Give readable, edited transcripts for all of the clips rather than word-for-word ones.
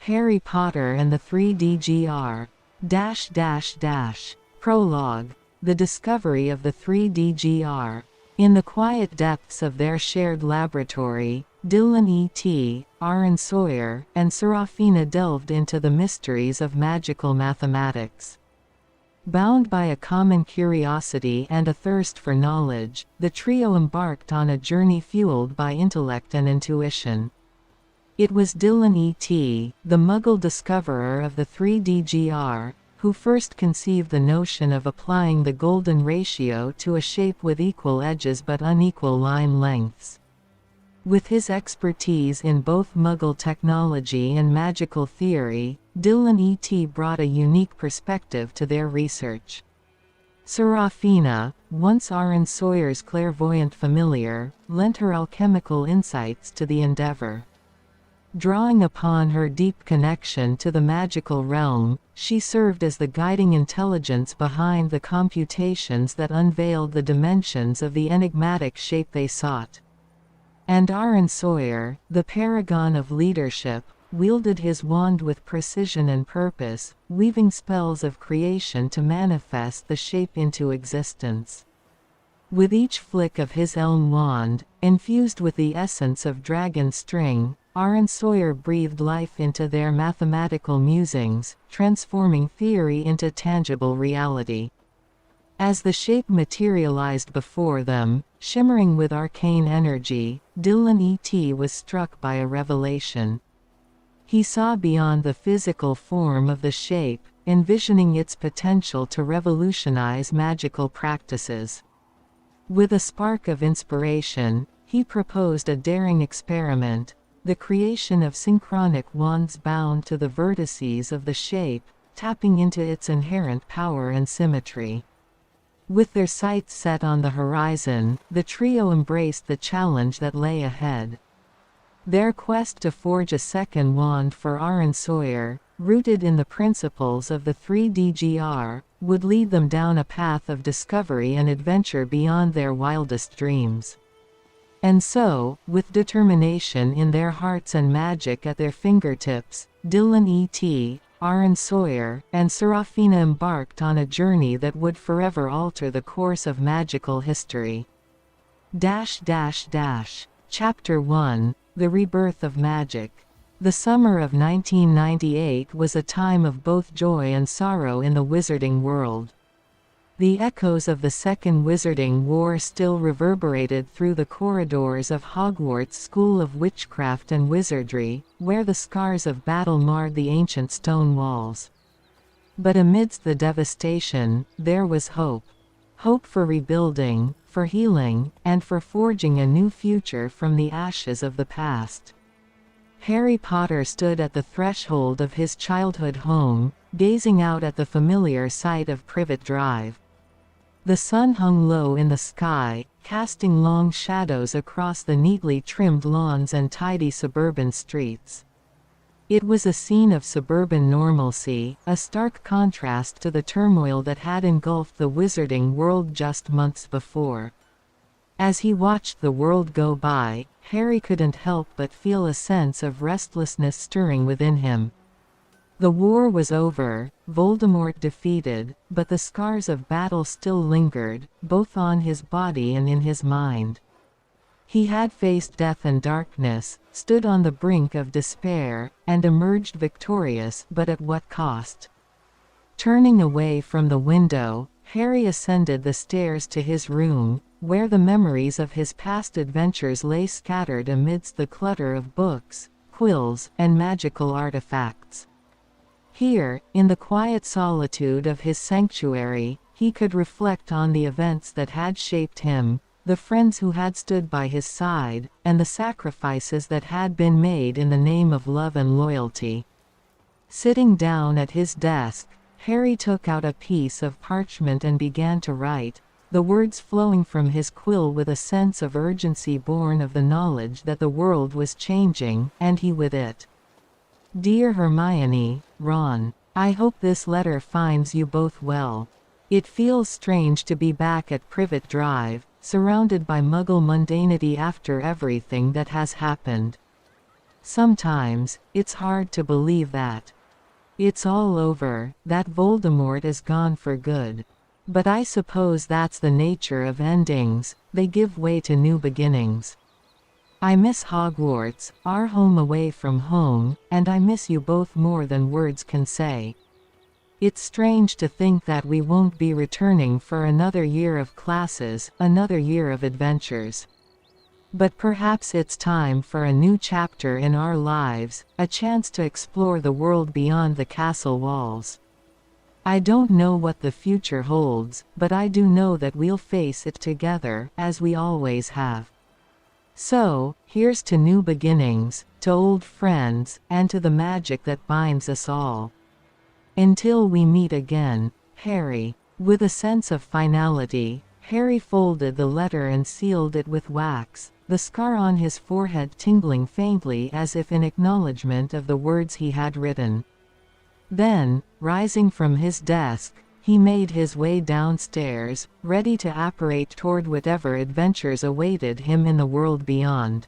Harry Potter and the 3DGR. Prologue. The discovery of the 3DGR. In the quiet depths of their shared laboratory, Dillon E.T., Arren Sawyer, and Seraphina delved into the mysteries of magical mathematics. Bound by a common curiosity and a thirst for knowledge, the trio embarked on a journey fueled by intellect and intuition. It was Dillon E.T., the Muggle discoverer of the 3DGR, who first conceived the notion of applying the golden ratio to a shape with equal edges but unequal line lengths. With his expertise in both Muggle technology and magical theory, Dillon E.T. brought a unique perspective to their research. Seraphina, once Arren Sawyer's clairvoyant familiar, lent her alchemical insights to the endeavor. Drawing upon her deep connection to the magical realm, she served as the guiding intelligence behind the computations that unveiled the dimensions of the enigmatic shape they sought. And Arren Sawyer, the paragon of leadership, wielded his wand with precision and purpose, weaving spells of creation to manifest the shape into existence. With each flick of his elm wand, infused with the essence of dragon string, Arren Sawyer breathed life into their mathematical musings, transforming theory into tangible reality. As the shape materialized before them, shimmering with arcane energy, Dillon E.T. was struck by a revelation. He saw beyond the physical form of the shape, envisioning its potential to revolutionize magical practices. With a spark of inspiration, he proposed a daring experiment, the creation of synchronic wands bound to the vertices of the shape, tapping into its inherent power and symmetry. With their sights set on the horizon, the trio embraced the challenge that lay ahead. Their quest to forge a second wand for Arren Sawyer, rooted in the principles of the 3DGR, would lead them down a path of discovery and adventure beyond their wildest dreams. And so, with determination in their hearts and magic at their fingertips, Dillon E.T., Arren Sawyer, and Seraphina embarked on a journey that would forever alter the course of magical history. Chapter 1: The Rebirth of Magic. The summer of 1998 was a time of both joy and sorrow in the wizarding world. The echoes of the Second Wizarding War still reverberated through the corridors of Hogwarts' School of Witchcraft and Wizardry, where the scars of battle marred the ancient stone walls. But amidst the devastation, there was hope. Hope for rebuilding, for healing, and for forging a new future from the ashes of the past. Harry Potter stood at the threshold of his childhood home, gazing out at the familiar sight of Privet Drive. The sun hung low in the sky, casting long shadows across the neatly trimmed lawns and tidy suburban streets. It was a scene of suburban normalcy, a stark contrast to the turmoil that had engulfed the wizarding world just months before. As he watched the world go by, Harry couldn't help but feel a sense of restlessness stirring within him. The war was over, Voldemort defeated, but the scars of battle still lingered, both on his body and in his mind. He had faced death and darkness, stood on the brink of despair, and emerged victorious, but at what cost? Turning away from the window, Harry ascended the stairs to his room, where the memories of his past adventures lay scattered amidst the clutter of books, quills, and magical artifacts. Here, in the quiet solitude of his sanctuary, he could reflect on the events that had shaped him, the friends who had stood by his side, and the sacrifices that had been made in the name of love and loyalty. Sitting down at his desk, Harry took out a piece of parchment and began to write, the words flowing from his quill with a sense of urgency born of the knowledge that the world was changing, and he with it. Dear Hermione, Ron, I hope this letter finds you both well. It feels strange to be back at Privet Drive, surrounded by Muggle mundanity after everything that has happened. Sometimes, it's hard to believe that it's all over, that Voldemort is gone for good. But I suppose that's the nature of endings, they give way to new beginnings. I miss Hogwarts, our home away from home, and I miss you both more than words can say. It's strange to think that we won't be returning for another year of classes, another year of adventures. But perhaps it's time for a new chapter in our lives, a chance to explore the world beyond the castle walls. I don't know what the future holds, but I do know that we'll face it together, as we always have. So, here's to new beginnings, to old friends, and to the magic that binds us all. Until we meet again, Harry. With a sense of finality, Harry folded the letter and sealed it with wax, the scar on his forehead tingling faintly as if in acknowledgement of the words he had written. Then, rising from his desk, he made his way downstairs, ready to apparate toward whatever adventures awaited him in the world beyond.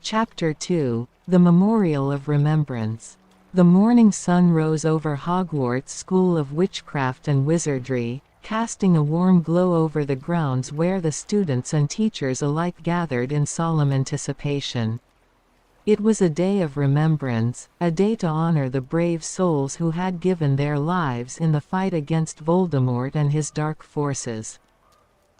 Chapter 2, The Memorial of Remembrance. The morning sun rose over Hogwarts School of Witchcraft and Wizardry, casting a warm glow over the grounds where the students and teachers alike gathered in solemn anticipation. It was a day of remembrance, a day to honor the brave souls who had given their lives in the fight against Voldemort and his dark forces.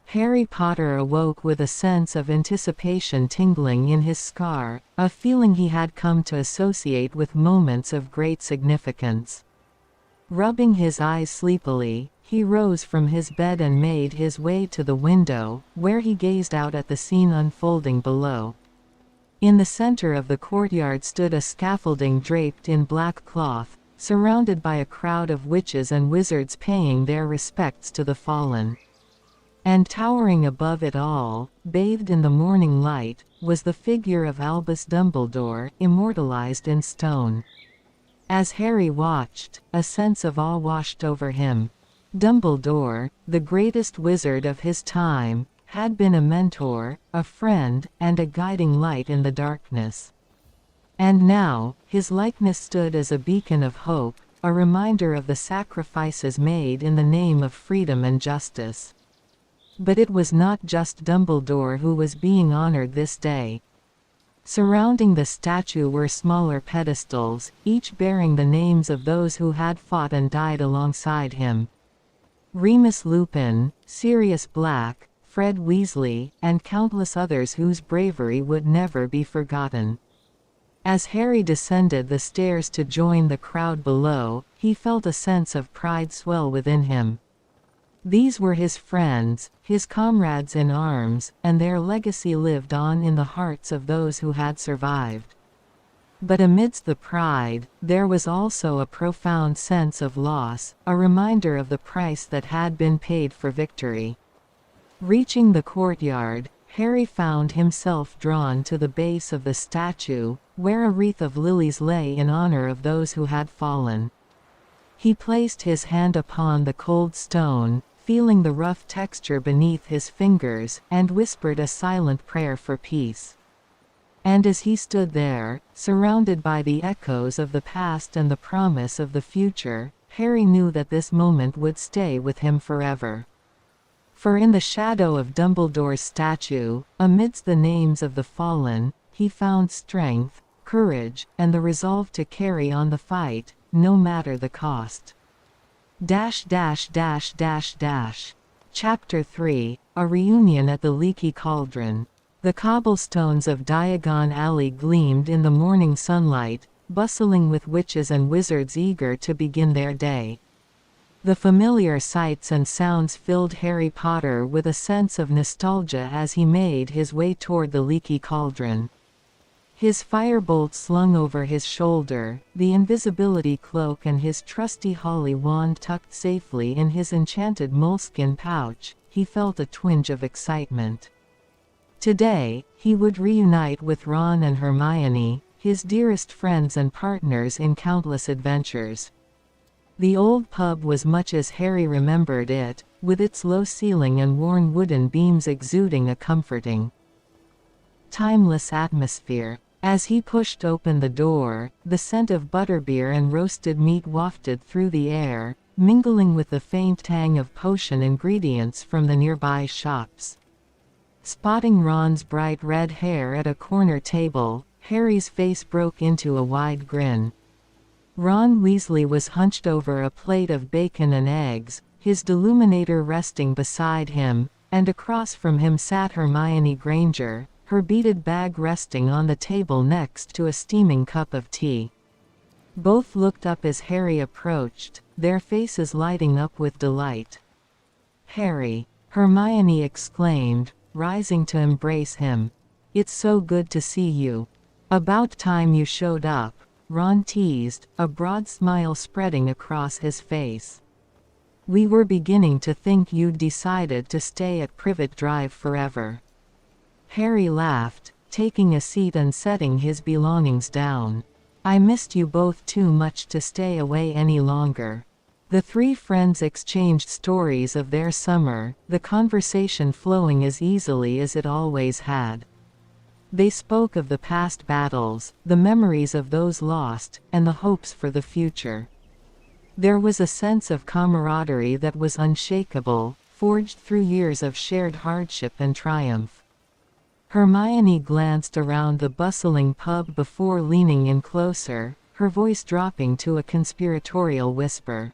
Harry Potter awoke with a sense of anticipation tingling in his scar, a feeling he had come to associate with moments of great significance. Rubbing his eyes sleepily, he rose from his bed and made his way to the window, where he gazed out at the scene unfolding below. In the center of the courtyard stood a scaffolding draped in black cloth, surrounded by a crowd of witches and wizards paying their respects to the fallen. And towering above it all, bathed in the morning light, was the figure of Albus Dumbledore, immortalized in stone. As Harry watched, a sense of awe washed over him. Dumbledore, the greatest wizard of his time, had been a mentor, a friend, and a guiding light in the darkness. And now, his likeness stood as a beacon of hope, a reminder of the sacrifices made in the name of freedom and justice. But it was not just Dumbledore who was being honored this day. Surrounding the statue were smaller pedestals, each bearing the names of those who had fought and died alongside him. Remus Lupin, Sirius Black, Fred Weasley, and countless others whose bravery would never be forgotten. As Harry descended the stairs to join the crowd below, he felt a sense of pride swell within him. These were his friends, his comrades in arms, and their legacy lived on in the hearts of those who had survived. But amidst the pride, there was also a profound sense of loss, a reminder of the price that had been paid for victory. Reaching the courtyard, Harry found himself drawn to the base of the statue, where a wreath of lilies lay in honor of those who had fallen. He placed his hand upon the cold stone, feeling the rough texture beneath his fingers, and whispered a silent prayer for peace. And as he stood there, surrounded by the echoes of the past and the promise of the future, Harry knew that this moment would stay with him forever. For in the shadow of Dumbledore's statue, amidst the names of the fallen, he found strength, courage, and the resolve to carry on the fight, no matter the cost. Chapter 3, A Reunion at the Leaky Cauldron. The cobblestones of Diagon Alley gleamed in the morning sunlight, bustling with witches and wizards eager to begin their day. The familiar sights and sounds filled Harry Potter with a sense of nostalgia as he made his way toward the Leaky Cauldron. His firebolt slung over his shoulder, the invisibility cloak and his trusty holly wand tucked safely in his enchanted moleskin pouch, he felt a twinge of excitement. Today, he would reunite with Ron and Hermione, his dearest friends and partners in countless adventures. The old pub was much as Harry remembered it, with its low ceiling and worn wooden beams exuding a comforting timeless atmosphere. As he pushed open the door, the scent of butterbeer and roasted meat wafted through the air, mingling with the faint tang of potion ingredients from the nearby shops. Spotting Ron's bright red hair at a corner table, Harry's face broke into a wide grin. Ron Weasley was hunched over a plate of bacon and eggs, his deluminator resting beside him, and across from him sat Hermione Granger, her beaded bag resting on the table next to a steaming cup of tea. Both looked up as Harry approached, their faces lighting up with delight. "Harry!" Hermione exclaimed, rising to embrace him. "It's so good to see you. About time you showed up," Ron teased, a broad smile spreading across his face. "We were beginning to think you'd decided to stay at Privet Drive forever." Harry laughed, taking a seat and setting his belongings down. "I missed you both too much to stay away any longer." The three friends exchanged stories of their summer, the conversation flowing as easily as it always had. They spoke of the past battles, the memories of those lost, and the hopes for the future. There was a sense of camaraderie that was unshakable, forged through years of shared hardship and triumph. Hermione glanced around the bustling pub before leaning in closer, her voice dropping to a conspiratorial whisper.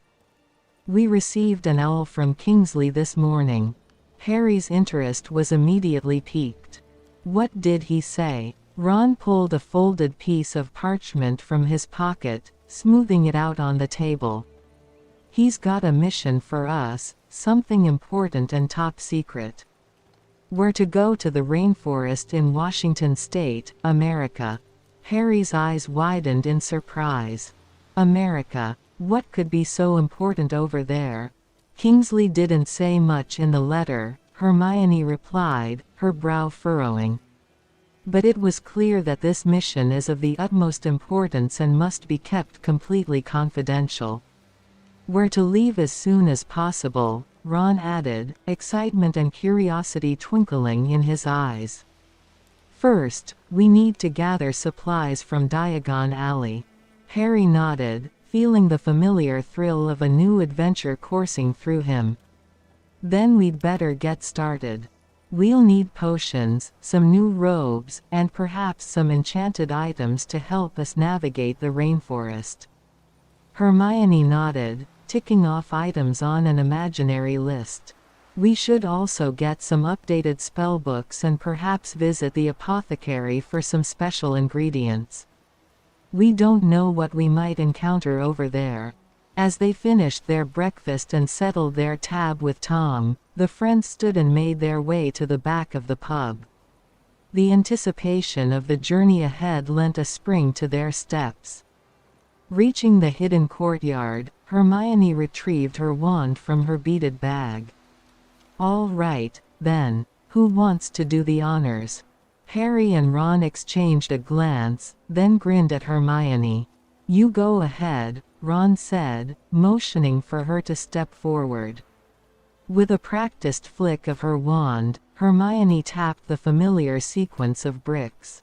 "We received an owl from Kingsley this morning." Harry's interest was immediately piqued. "What did he say?" Ron pulled a folded piece of parchment from his pocket, smoothing it out on the table. "He's got a mission for us, something important and top secret. We're to go to the rainforest in Washington State, America." Harry's eyes widened in surprise. America? What could be so important over there? "Kingsley didn't say much in the letter," Hermione replied, her brow furrowing. "But it was clear that this mission is of the utmost importance and must be kept completely confidential." "We're to leave as soon as possible," Ron added, excitement and curiosity twinkling in his eyes. "First, we need to gather supplies from Diagon Alley." Harry nodded, feeling the familiar thrill of a new adventure coursing through him. "Then we'd better get started. We'll need potions, some new robes, and perhaps some enchanted items to help us navigate the rainforest." Hermione nodded, ticking off items on an imaginary list. "We should also get some updated spellbooks and perhaps visit the apothecary for some special ingredients. We don't know what we might encounter over there." As they finished their breakfast and settled their tab with Tom, the friends stood and made their way to the back of the pub. The anticipation of the journey ahead lent a spring to their steps. Reaching the hidden courtyard, Hermione retrieved her wand from her beaded bag. "All right, then. Who wants to do the honors?" Harry and Ron exchanged a glance, then grinned at Hermione. "You go ahead," Ron said, motioning for her to step forward. With a practiced flick of her wand, Hermione tapped the familiar sequence of bricks.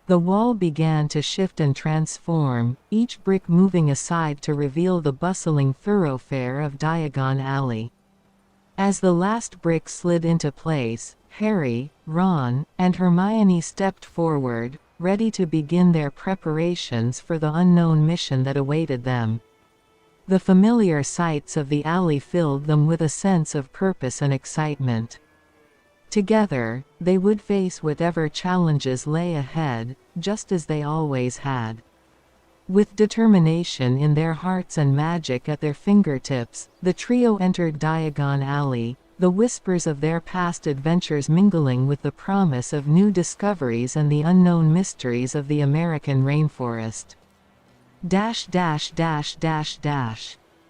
The wall began to shift and transform, each brick moving aside to reveal the bustling thoroughfare of Diagon Alley. As the last brick slid into place, Harry, Ron, and Hermione stepped forward, ready to begin their preparations for the unknown mission that awaited them. The familiar sights of the alley filled them with a sense of purpose and excitement. Together, they would face whatever challenges lay ahead, just as they always had. With determination in their hearts and magic at their fingertips, the trio entered Diagon Alley, the whispers of their past adventures mingling with the promise of new discoveries and the unknown mysteries of the American rainforest.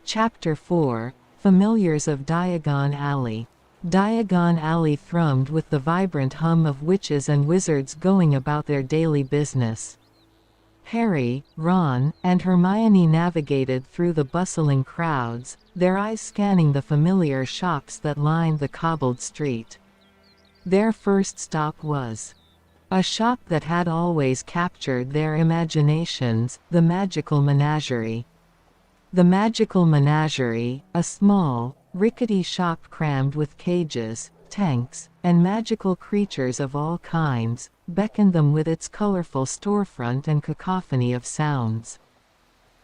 Chapter 4, Familiars of Diagon Alley. Diagon Alley thrummed with the vibrant hum of witches and wizards going about their daily business. Harry, Ron, and Hermione navigated through the bustling crowds, their eyes scanning the familiar shops that lined the cobbled street. Their first stop was A shop that had always captured their imaginations, the Magical Menagerie. The Magical Menagerie, a small, rickety shop crammed with cages, tanks, and magical creatures of all kinds, beckoned them with its colorful storefront and cacophony of sounds.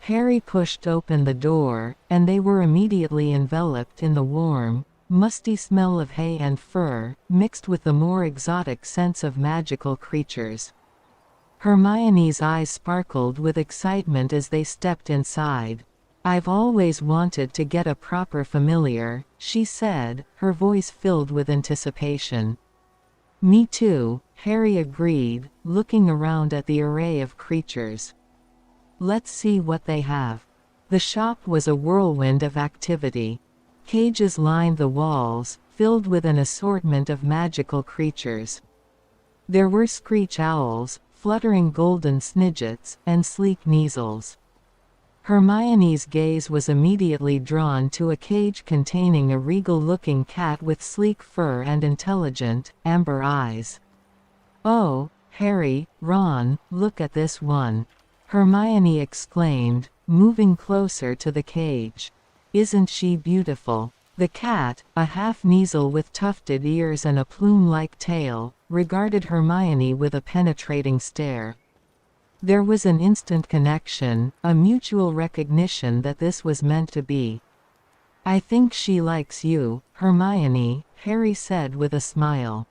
Harry pushed open the door, and they were immediately enveloped in the warm, musty smell of hay and fur, mixed with the more exotic sense of magical creatures. Hermione's eyes sparkled with excitement as they stepped inside. "I've always wanted to get a proper familiar," she said, her voice filled with anticipation. "Me too," Harry agreed, looking around at the array of creatures. "Let's see what they have." The shop was a whirlwind of activity. Cages lined the walls, filled with an assortment of magical creatures. There were screech owls, fluttering golden snidgets, and sleek kneazles. Hermione's gaze was immediately drawn to a cage containing a regal-looking cat with sleek fur and intelligent, amber eyes. "Oh, Harry, Ron, look at this one!" Hermione exclaimed, moving closer to the cage. "Isn't she beautiful?" The cat, a half-kneazle with tufted ears and a plume-like tail, regarded Hermione with a penetrating stare. There was an instant connection, a mutual recognition that this was meant to be. "I think she likes you, Hermione," Harry said with a smile.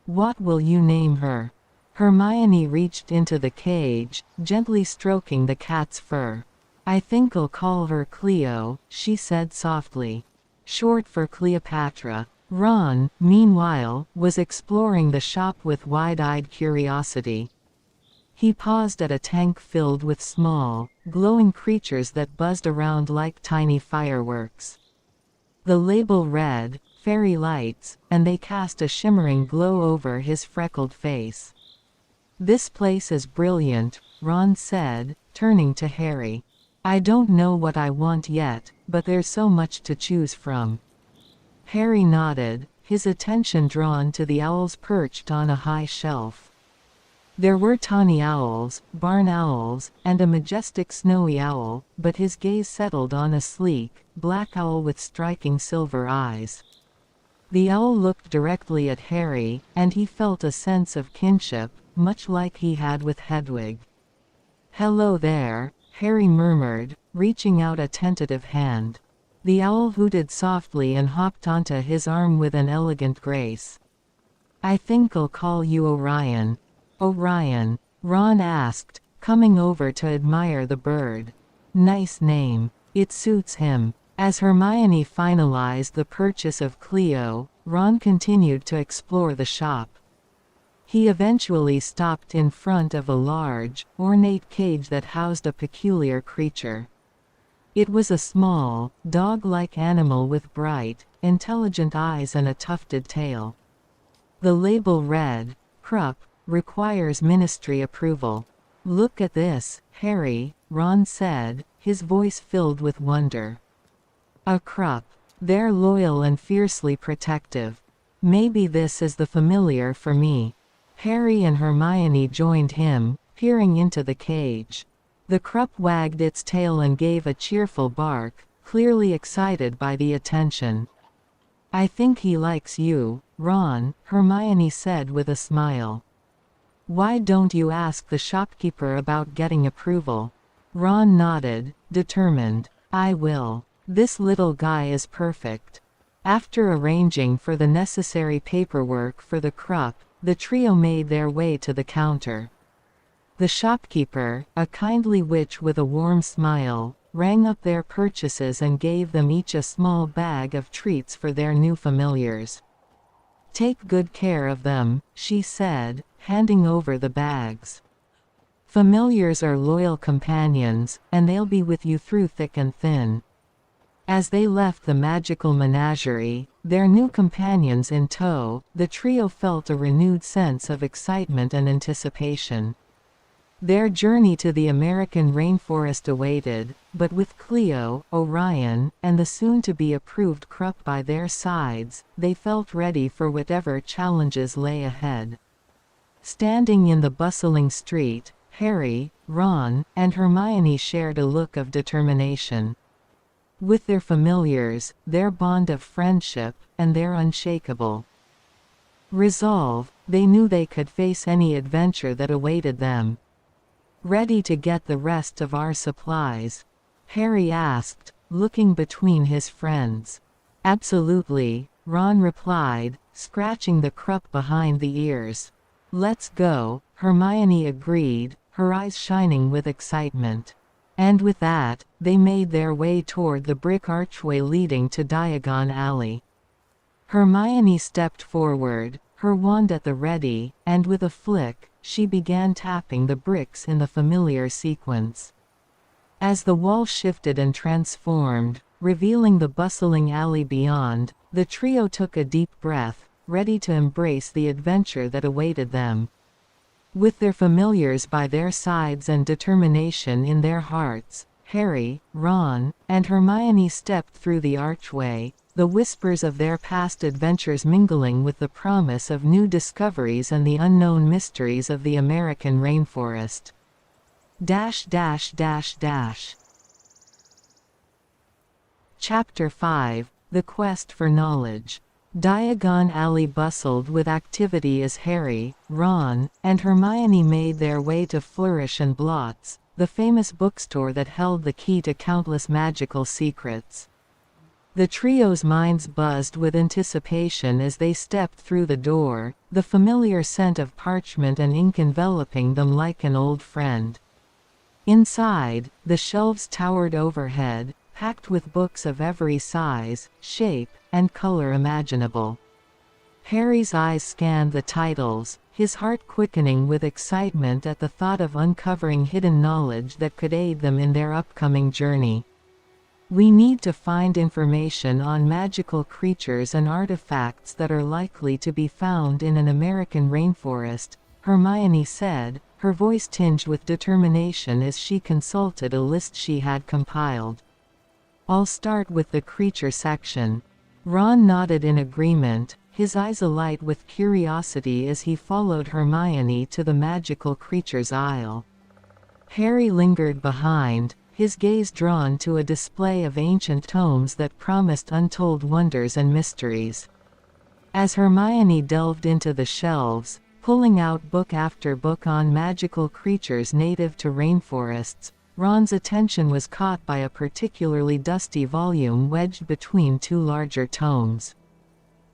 "What will you name her?" Hermione reached into the cage, gently stroking the cat's fur. "I think I'll call her Cleo," she said softly. "Short for Cleopatra." Ron, meanwhile, was exploring the shop with wide-eyed curiosity. He paused at a tank filled with small, glowing creatures that buzzed around like tiny fireworks. The label read, "Fairy Lights," and they cast a shimmering glow over his freckled face. "This place is brilliant," Ron said, turning to Harry. "I don't know what I want yet, but there's so much to choose from." Harry nodded, his attention drawn to the owls perched on a high shelf. There were tawny owls, barn owls, and a majestic snowy owl, but his gaze settled on a sleek, black owl with striking silver eyes. The owl looked directly at Harry, and he felt a sense of kinship, much like he had with Hedwig. "Hello there," Harry murmured, reaching out a tentative hand. The owl hooted softly and hopped onto his arm with an elegant grace. "I think I'll call you Orion." "Orion?" Ron asked, coming over to admire the bird. "Nice name. It suits him." As Hermione finalized the purchase of Cleo, Ron continued to explore the shop. He eventually stopped in front of a large, ornate cage that housed a peculiar creature. It was a small, dog-like animal with bright, intelligent eyes and a tufted tail. The label read, "Krupp, requires ministry approval." "Look at this, Harry," Ron said, his voice filled with wonder. "A Krupp. They're loyal and fiercely protective. Maybe this is the familiar for me." Harry and Hermione joined him, peering into the cage. The Krupp wagged its tail and gave a cheerful bark, clearly excited by the attention. "I think he likes you, Ron," Hermione said with a smile. "Why don't you ask the shopkeeper about getting approval?" Ron nodded, determined. "I will. This little guy is perfect." After arranging for the necessary paperwork for the Krupp, the trio made their way to the counter. The shopkeeper, a kindly witch with a warm smile, rang up their purchases and gave them each a small bag of treats for their new familiars. "Take good care of them," she said, handing over the bags. "Familiars are loyal companions, and they'll be with you through thick and thin." As they left the magical menagerie, their new companions in tow, the trio felt a renewed sense of excitement and anticipation. Their journey to the American rainforest awaited, but with Cleo, Orion, and the soon-to-be-approved Krupp by their sides, they felt ready for whatever challenges lay ahead. Standing in the bustling street, Harry, Ron, and Hermione shared a look of determination. With their familiars, their bond of friendship, and their unshakable resolve, they knew they could face any adventure that awaited them. "Ready to get the rest of our supplies?" Harry asked, looking between his friends. "Absolutely," Ron replied, scratching the crup behind the ears. "Let's go," Hermione agreed, her eyes shining with excitement. And with that, they made their way toward the brick archway leading to Diagon Alley. Hermione stepped forward, her wand at the ready, and with a flick, she began tapping the bricks in the familiar sequence. As the wall shifted and transformed, revealing the bustling alley beyond, the trio took a deep breath, ready to embrace the adventure that awaited them. With their familiars by their sides and determination in their hearts, Harry, Ron, and Hermione stepped through the archway, the whispers of their past adventures mingling with the promise of new discoveries and the unknown mysteries of the American rainforest. Chapter 5: The Quest for Knowledge. Diagon Alley bustled with activity as Harry, Ron, and Hermione made their way to Flourish and Blots, the famous bookstore that held the key to countless magical secrets. The trio's minds buzzed with anticipation as they stepped through the door, the familiar scent of parchment and ink enveloping them like an old friend. Inside, the shelves towered overhead, packed with books of every size, shape, and color imaginable. Harry's eyes scanned the titles, his heart quickening with excitement at the thought of uncovering hidden knowledge that could aid them in their upcoming journey. "We need to find information on magical creatures and artifacts that are likely to be found in an American rainforest," Hermione said, her voice tinged with determination as she consulted a list she had compiled. "I'll start with the creature section." Ron nodded in agreement, his eyes alight with curiosity as he followed Hermione to the magical creatures aisle. Harry lingered behind, his gaze drawn to a display of ancient tomes that promised untold wonders and mysteries. As Hermione delved into the shelves, pulling out book after book on magical creatures native to rainforests, Ron's attention was caught by a particularly dusty volume wedged between two larger tomes.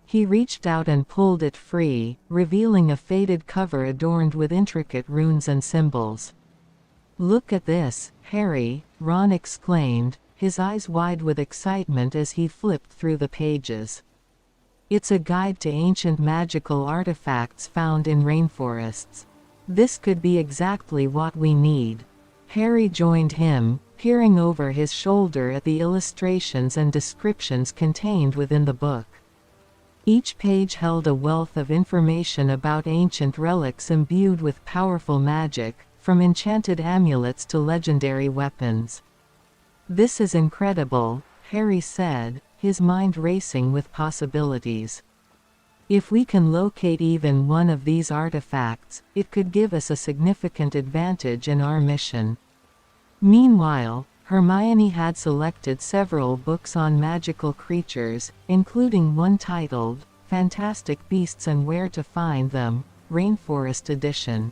He reached out and pulled it free, revealing a faded cover adorned with intricate runes and symbols. "Look at this, Harry," Ron exclaimed, his eyes wide with excitement as he flipped through the pages. "It's a guide to ancient magical artifacts found in rainforests. This could be exactly what we need." Harry joined him, peering over his shoulder at the illustrations and descriptions contained within the book. Each page held a wealth of information about ancient relics imbued with powerful magic, from enchanted amulets to legendary weapons. "This is incredible," Harry said, his mind racing with possibilities. "If we can locate even one of these artifacts, it could give us a significant advantage in our mission." Meanwhile, Hermione had selected several books on magical creatures, including one titled, "Fantastic Beasts and Where to Find Them, Rainforest Edition."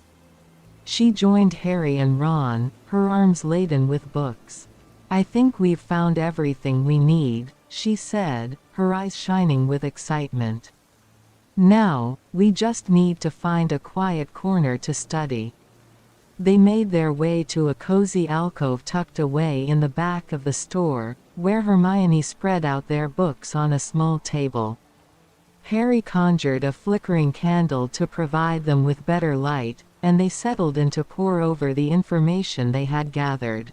She joined Harry and Ron, her arms laden with books. "I think we've found everything we need," she said, her eyes shining with excitement. "Now, we just need to find a quiet corner to study." They made their way to a cozy alcove tucked away in the back of the store, where Hermione spread out their books on a small table. Harry conjured a flickering candle to provide them with better light, and they settled in to pore over the information they had gathered.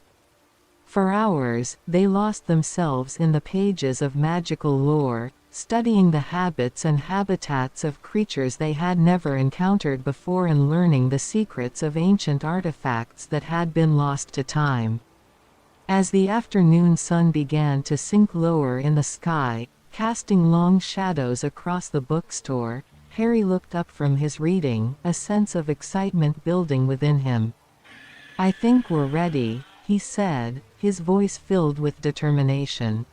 For hours, they lost themselves in the pages of magical lore, studying the habits and habitats of creatures they had never encountered before and learning the secrets of ancient artifacts that had been lost to time. As the afternoon sun began to sink lower in the sky, casting long shadows across the bookstore, Harry looked up from his reading, a sense of excitement building within him. "I think we're ready," he said, his voice filled with determination.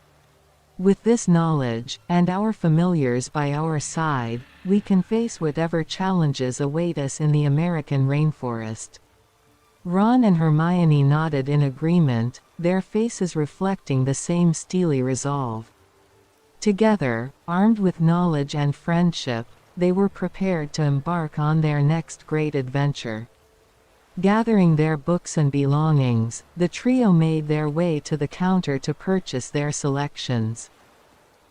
"With this knowledge, and our familiars by our side, we can face whatever challenges await us in the American rainforest." Ron and Hermione nodded in agreement, their faces reflecting the same steely resolve. Together, armed with knowledge and friendship, they were prepared to embark on their next great adventure. Gathering their books and belongings, the trio made their way to the counter to purchase their selections.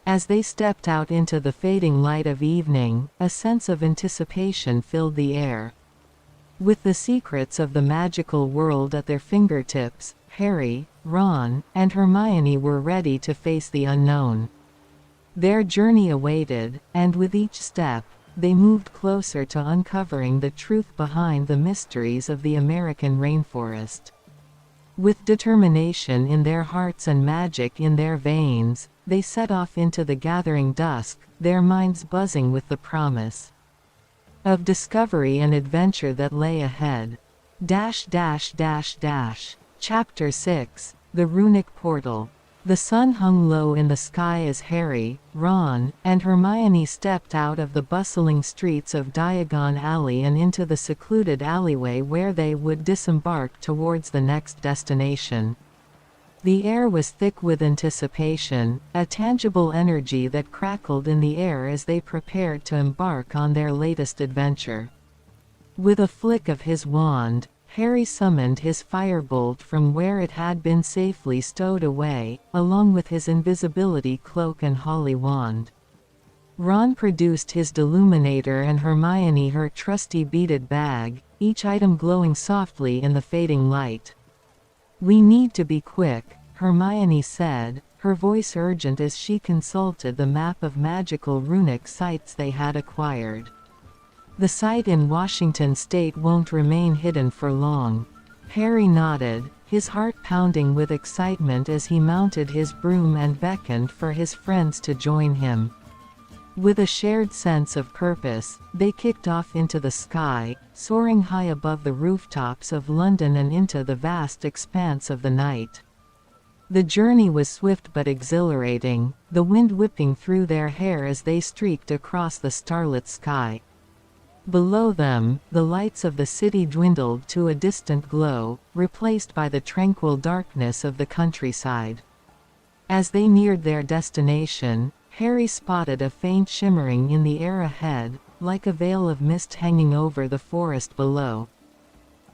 As they stepped out into the fading light of evening, a sense of anticipation filled the air. With the secrets of the magical world at their fingertips, Harry, Ron, and Hermione were ready to face the unknown. Their journey awaited, and with each step, they moved closer to uncovering the truth behind the mysteries of the American rainforest. With determination in their hearts and magic in their veins, they set off into the gathering dusk, their minds buzzing with the promise of discovery and adventure that lay ahead. Chapter 6: The Runic Portal. The sun hung low in the sky as Harry, Ron, and Hermione stepped out of the bustling streets of Diagon Alley and into the secluded alleyway where they would disembark towards the next destination. The air was thick with anticipation, a tangible energy that crackled in the air as they prepared to embark on their latest adventure. With a flick of his wand, Harry summoned his firebolt from where it had been safely stowed away, along with his invisibility cloak and holly wand. Ron produced his deluminator and Hermione her trusty beaded bag, each item glowing softly in the fading light. "We need to be quick," Hermione said, her voice urgent as she consulted the map of magical runic sites they had acquired. "The site in Washington state won't remain hidden for long." Harry nodded, his heart pounding with excitement as he mounted his broom and beckoned for his friends to join him. With a shared sense of purpose, they kicked off into the sky, soaring high above the rooftops of London and into the vast expanse of the night. The journey was swift but exhilarating, the wind whipping through their hair as they streaked across the starlit sky. Below them, the lights of the city dwindled to a distant glow, replaced by the tranquil darkness of the countryside. As they neared their destination, Harry spotted a faint shimmering in the air ahead, like a veil of mist hanging over the forest below.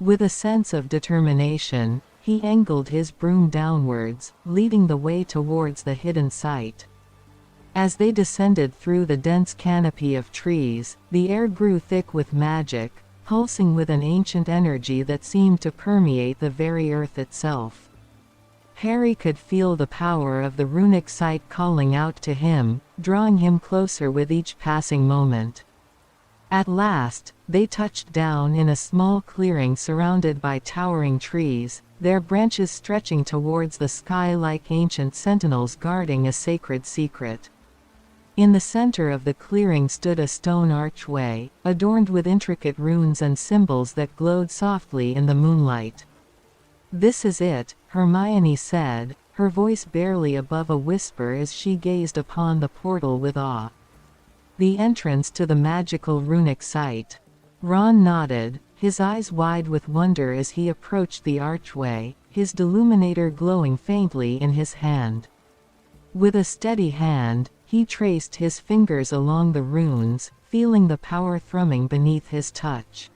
With a sense of determination, he angled his broom downwards, leading the way towards the hidden site. As they descended through the dense canopy of trees, the air grew thick with magic, pulsing with an ancient energy that seemed to permeate the very earth itself. Harry could feel the power of the runic site calling out to him, drawing him closer with each passing moment. At last, they touched down in a small clearing surrounded by towering trees, their branches stretching towards the sky like ancient sentinels guarding a sacred secret. In the center of the clearing stood a stone archway, adorned with intricate runes and symbols that glowed softly in the moonlight. "This is it," Hermione said, her voice barely above a whisper as she gazed upon the portal with awe. "The entrance to the magical runic site." Ron nodded, his eyes wide with wonder as he approached the archway, his deluminator glowing faintly in his hand. With a steady hand, he traced his fingers along the runes, feeling the power thrumming beneath his touch.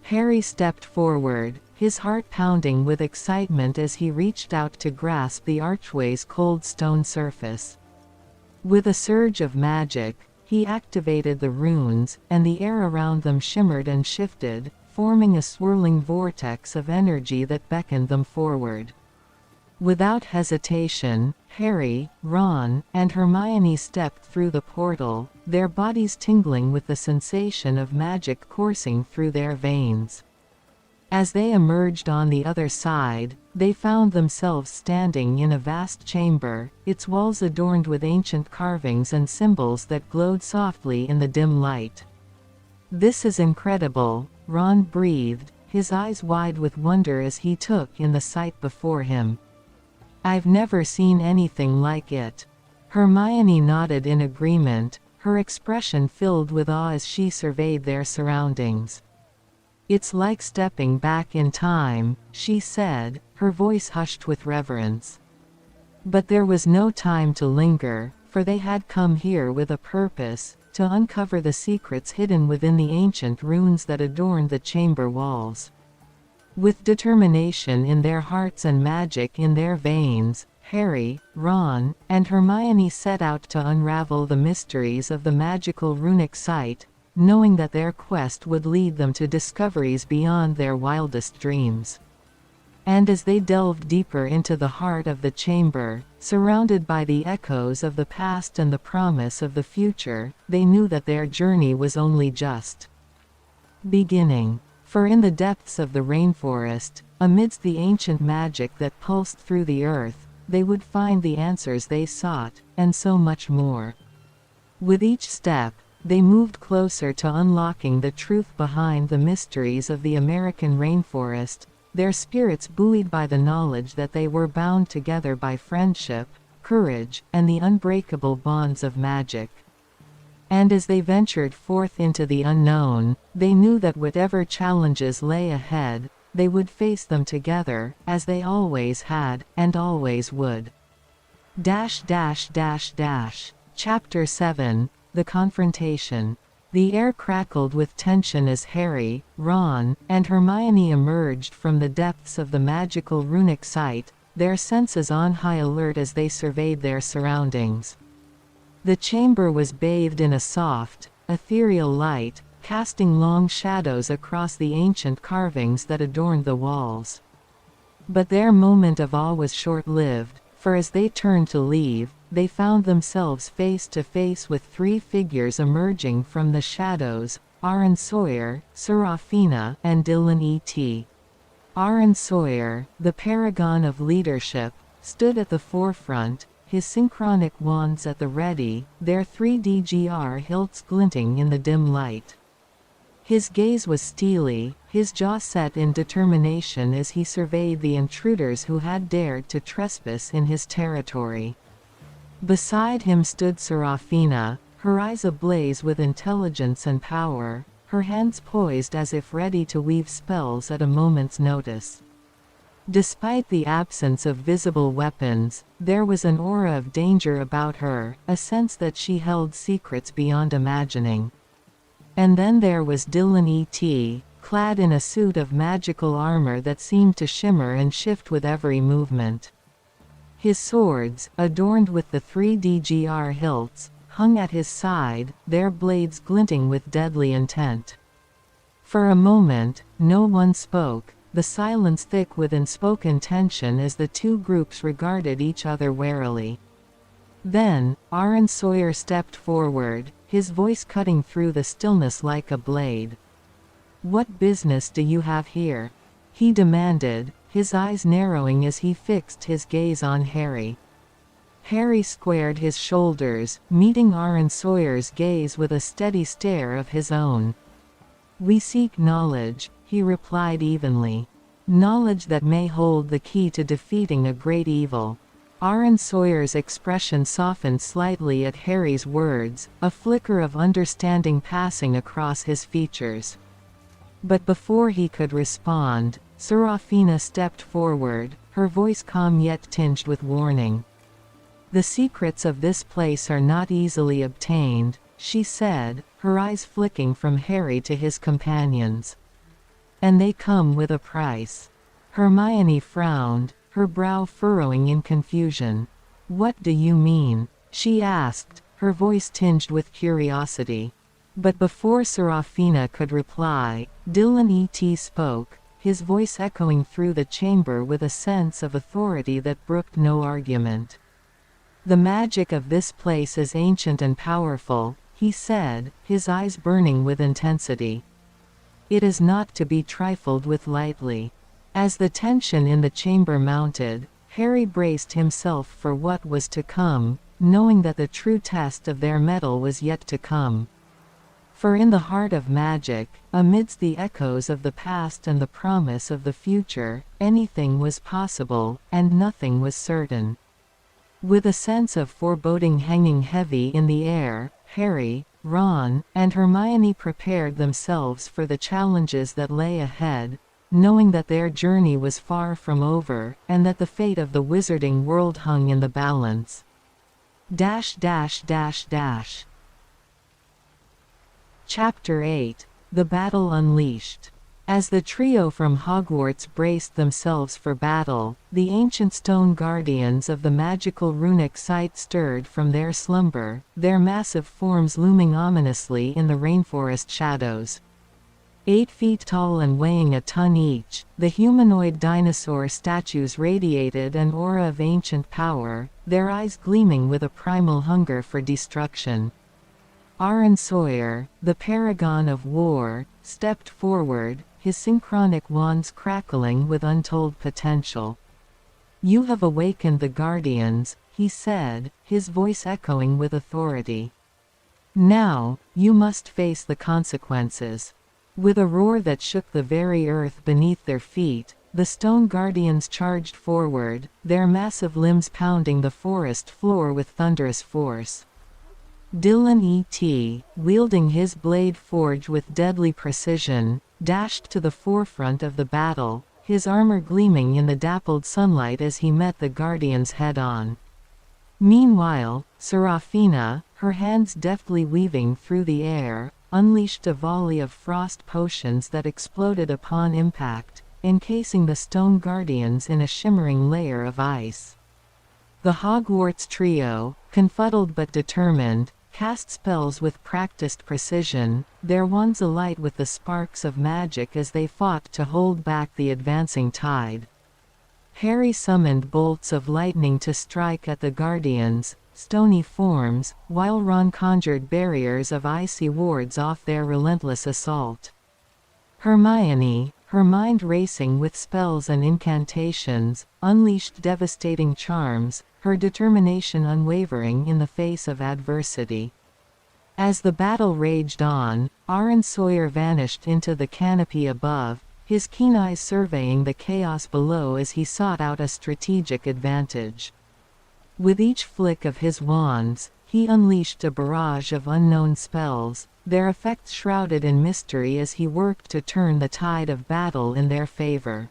Harry stepped forward, his heart pounding with excitement as he reached out to grasp the archway's cold stone surface. With a surge of magic, he activated the runes, and the air around them shimmered and shifted, forming a swirling vortex of energy that beckoned them forward. Without hesitation, Harry, Ron, and Hermione stepped through the portal, their bodies tingling with the sensation of magic coursing through their veins. As they emerged on the other side, they found themselves standing in a vast chamber, its walls adorned with ancient carvings and symbols that glowed softly in the dim light. "This is incredible," Ron breathed, his eyes wide with wonder as he took in the sight before him. "I've never seen anything like it." Hermione nodded in agreement, her expression filled with awe as she surveyed their surroundings. "It's like stepping back in time," she said, her voice hushed with reverence. But there was no time to linger, for they had come here with a purpose, to uncover the secrets hidden within the ancient runes that adorned the chamber walls. With determination in their hearts and magic in their veins, Harry, Ron, and Hermione set out to unravel the mysteries of the magical runic site, knowing that their quest would lead them to discoveries beyond their wildest dreams. And as they delved deeper into the heart of the chamber, surrounded by the echoes of the past and the promise of the future, they knew that their journey was only just beginning. For in the depths of the rainforest, amidst the ancient magic that pulsed through the earth, they would find the answers they sought, and so much more. With each step, they moved closer to unlocking the truth behind the mysteries of the American rainforest, their spirits buoyed by the knowledge that they were bound together by friendship, courage, and the unbreakable bonds of magic. And as they ventured forth into the unknown, they knew that whatever challenges lay ahead, they would face them together, as they always had, and always would. Chapter 7, The Confrontation. The air crackled with tension as Harry, Ron, and Hermione emerged from the depths of the magical runic site, their senses on high alert as they surveyed their surroundings. The chamber was bathed in a soft, ethereal light, casting long shadows across the ancient carvings that adorned the walls. But their moment of awe was short-lived, for as they turned to leave, they found themselves face to face with three figures emerging from the shadows: Arren Sawyer, Seraphina, and Dillon E.T. Arren Sawyer, the paragon of leadership, stood at the forefront, his synchronic wands at the ready, their 3DGR hilts glinting in the dim light. His gaze was steely, his jaw set in determination as he surveyed the intruders who had dared to trespass in his territory. Beside him stood Seraphina, her eyes ablaze with intelligence and power, her hands poised as if ready to weave spells at a moment's notice. Despite the absence of visible weapons, there was an aura of danger about her, a sense that she held secrets beyond imagining. And then there was Dillon E.T., clad in a suit of magical armor that seemed to shimmer and shift with every movement. His swords, adorned with the 3DGR hilts, hung at his side, their blades glinting with deadly intent. For a moment, no one spoke, the silence thick with unspoken tension as the two groups regarded each other warily. Then, Arren Sawyer stepped forward, his voice cutting through the stillness like a blade. "What business do you have here?" he demanded, his eyes narrowing as he fixed his gaze on Harry. Harry squared his shoulders, meeting Arren Sawyer's gaze with a steady stare of his own. "We seek knowledge," he replied evenly. "Knowledge that may hold the key to defeating a great evil." Arren Sawyer's expression softened slightly at Harry's words, a flicker of understanding passing across his features. But before he could respond, Seraphina stepped forward, her voice calm yet tinged with warning. "The secrets of this place are not easily obtained," she said, her eyes flicking from Harry to his companions. "And they come with a price." Hermione frowned, her brow furrowing in confusion. "What do you mean?" she asked, her voice tinged with curiosity. But before Seraphina could reply, Dillon E.T. spoke, his voice echoing through the chamber with a sense of authority that brooked no argument. "The magic of this place is ancient and powerful," he said, his eyes burning with intensity. "It is not to be trifled with lightly." As the tension in the chamber mounted, Harry braced himself for what was to come, knowing that the true test of their mettle was yet to come. For in the heart of magic, amidst the echoes of the past and the promise of the future, anything was possible, and nothing was certain. With a sense of foreboding hanging heavy in the air, Harry, Ron, and Hermione prepared themselves for the challenges that lay ahead, knowing that their journey was far from over, and that the fate of the wizarding world hung in the balance. Chapter 8. The Battle Unleashed. As the trio from Hogwarts braced themselves for battle, the ancient stone guardians of the magical runic site stirred from their slumber, their massive forms looming ominously in the rainforest shadows. 8 feet tall and weighing a ton each, the humanoid dinosaur statues radiated an aura of ancient power, their eyes gleaming with a primal hunger for destruction. Arren Sawyer, the paragon of war, stepped forward, his synchronic wands crackling with untold potential. "You have awakened the Guardians," he said, his voice echoing with authority. "Now, you must face the consequences." With a roar that shook the very earth beneath their feet, the stone guardians charged forward, their massive limbs pounding the forest floor with thunderous force. Dillon E.T, wielding his blade forged with deadly precision, dashed to the forefront of the battle, his armor gleaming in the dappled sunlight as he met the guardians head-on. Meanwhile, Seraphina, her hands deftly weaving through the air, unleashed a volley of frost potions that exploded upon impact, encasing the stone guardians in a shimmering layer of ice. The Hogwarts trio, confuddled but determined, cast spells with practiced precision, their wands alight with the sparks of magic as they fought to hold back the advancing tide. Harry summoned bolts of lightning to strike at the guardians' stony forms, while Ron conjured barriers of icy wards off their relentless assault. Hermione, her mind racing with spells and incantations, unleashed devastating charms, her determination unwavering in the face of adversity. As the battle raged on, Arren Sawyer vanished into the canopy above, his keen eyes surveying the chaos below as he sought out a strategic advantage. With each flick of his wands, he unleashed a barrage of unknown spells, their effects shrouded in mystery as he worked to turn the tide of battle in their favor.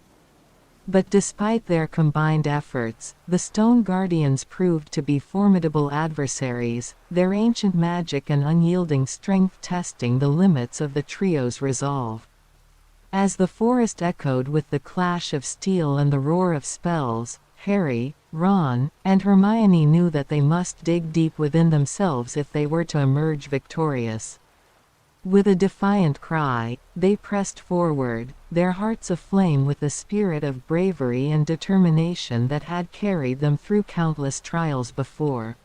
But despite their combined efforts, the Stone Guardians proved to be formidable adversaries, their ancient magic and unyielding strength testing the limits of the trio's resolve. As the forest echoed with the clash of steel and the roar of spells, Harry, Ron, and Hermione knew that they must dig deep within themselves if they were to emerge victorious. With a defiant cry, they pressed forward, their hearts aflame with the spirit of bravery and determination that had carried them through countless trials before.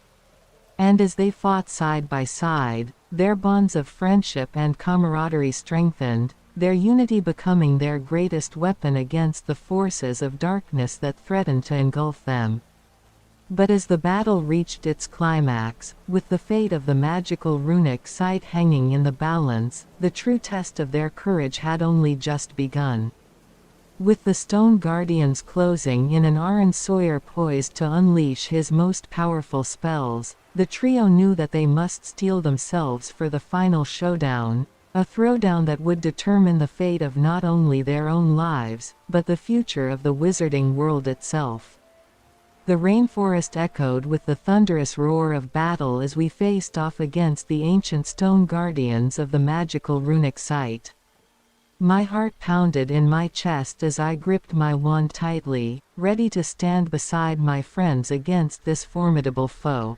And as they fought side by side, their bonds of friendship and camaraderie strengthened, their unity becoming their greatest weapon against the forces of darkness that threatened to engulf them. But as the battle reached its climax, with the fate of the magical runic site hanging in the balance, the true test of their courage had only just begun. With the Stone Guardians closing in and Arren Sawyer poised to unleash his most powerful spells, the trio knew that they must steel themselves for the final showdown, a throwdown that would determine the fate of not only their own lives, but the future of the wizarding world itself. The rainforest echoed with the thunderous roar of battle as we faced off against the ancient stone guardians of the magical runic site. My heart pounded in my chest as I gripped my wand tightly, ready to stand beside my friends against this formidable foe.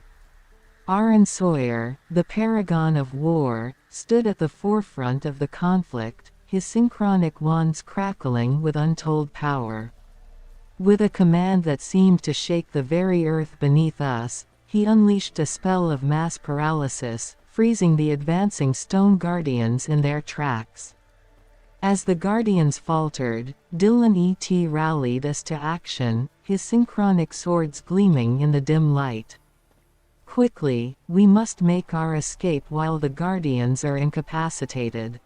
Arren Sawyer, the paragon of war, stood at the forefront of the conflict, his synchronic wands crackling with untold power. With a command that seemed to shake the very earth beneath us, he unleashed a spell of mass paralysis, freezing the advancing stone guardians in their tracks. As the guardians faltered, Dillon E.T rallied us to action, his synchronic swords gleaming in the dim light. Quickly, we must make our escape while the guardians are incapacitated,"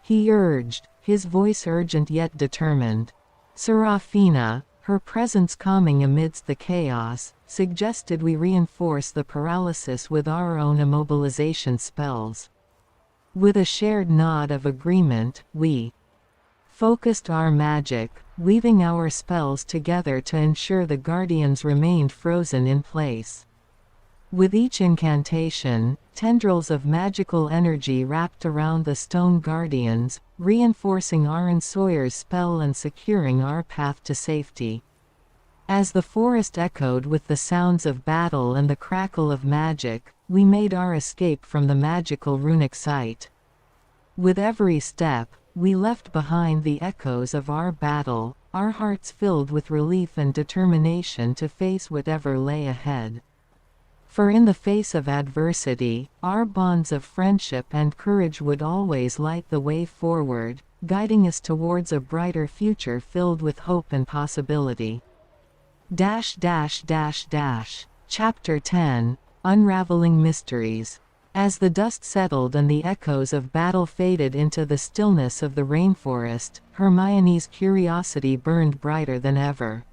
he urged, his voice urgent yet determined. Seraphina, her presence calming amidst the chaos, suggested we reinforce the paralysis with our own immobilization spells. With a shared nod of agreement, we focused our magic, weaving our spells together to ensure the guardians remained frozen in place. With each incantation, tendrils of magical energy wrapped around the stone guardians, reinforcing Arren Sawyer's spell and securing our path to safety. As the forest echoed with the sounds of battle and the crackle of magic, we made our escape from the magical runic site. With every step, we left behind the echoes of our battle, our hearts filled with relief and determination to face whatever lay ahead. For in the face of adversity, our bonds of friendship and courage would always light the way forward, guiding us towards a brighter future filled with hope and possibility. Chapter 10 Unraveling Mysteries. As the dust settled and the echoes of battle faded into the stillness of the rainforest, Hermione's curiosity burned brighter than ever.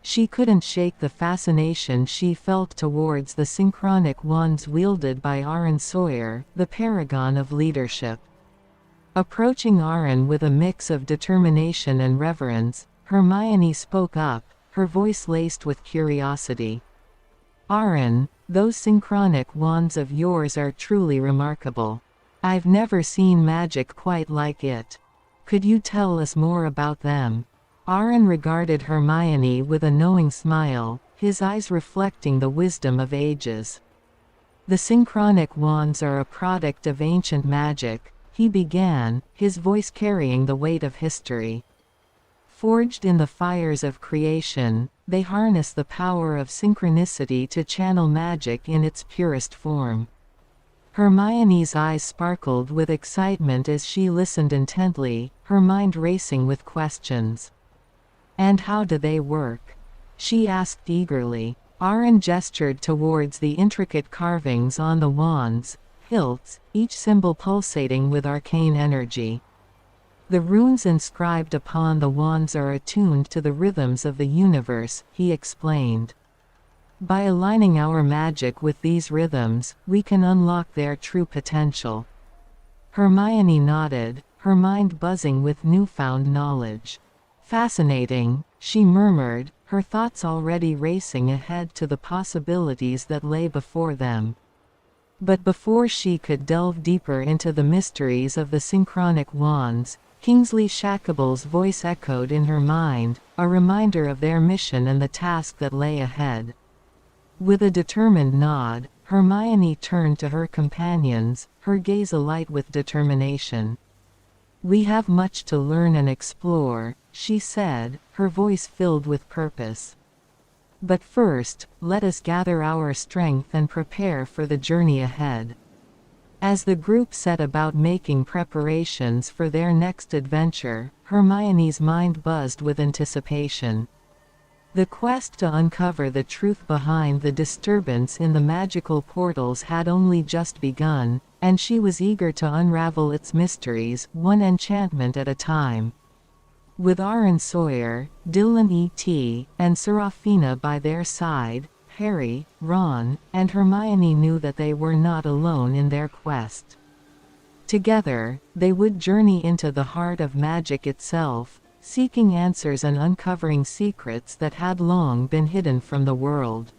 She couldn't shake the fascination she felt towards the synchronic wands wielded by Arren Sawyer, the paragon of leadership. Approaching Arren with a mix of determination and reverence, Hermione spoke up, her voice laced with curiosity. "Arren, those synchronic wands of yours are truly remarkable. I've never seen magic quite like it. Could you tell us more about them?" Arren regarded Hermione with a knowing smile, his eyes reflecting the wisdom of ages. "The synchronic wands are a product of ancient magic," he began, his voice carrying the weight of history. "Forged in the fires of creation, they harness the power of synchronicity to channel magic in its purest form." Hermione's eyes sparkled with excitement as she listened intently, her mind racing with questions. "And how do they work?" she asked eagerly. Arren gestured towards the intricate carvings on the wands' hilts, each symbol pulsating with arcane energy. "The runes inscribed upon the wands are attuned to the rhythms of the universe," he explained. "By aligning our magic with these rhythms, we can unlock their true potential." Hermione nodded, her mind buzzing with newfound knowledge. "Fascinating," she murmured, her thoughts already racing ahead to the possibilities that lay before them. But before she could delve deeper into the mysteries of the synchronic wands, Kingsley Shackleble's voice echoed in her mind, a reminder of their mission and the task that lay ahead. With a determined nod, Hermione turned to her companions, her gaze alight with determination. "We have much to learn and explore," she said, her voice filled with purpose. "But first, let us gather our strength and prepare for the journey ahead." As the group set about making preparations for their next adventure, Hermione's mind buzzed with anticipation. The quest to uncover the truth behind the disturbance in the magical portals had only just begun, and she was eager to unravel its mysteries, one enchantment at a time. With Arren Sawyer, Dillon E.T, and Seraphina by their side, Harry, Ron, and Hermione knew that they were not alone in their quest. Together, they would journey into the heart of magic itself, seeking answers and uncovering secrets that had long been hidden from the world.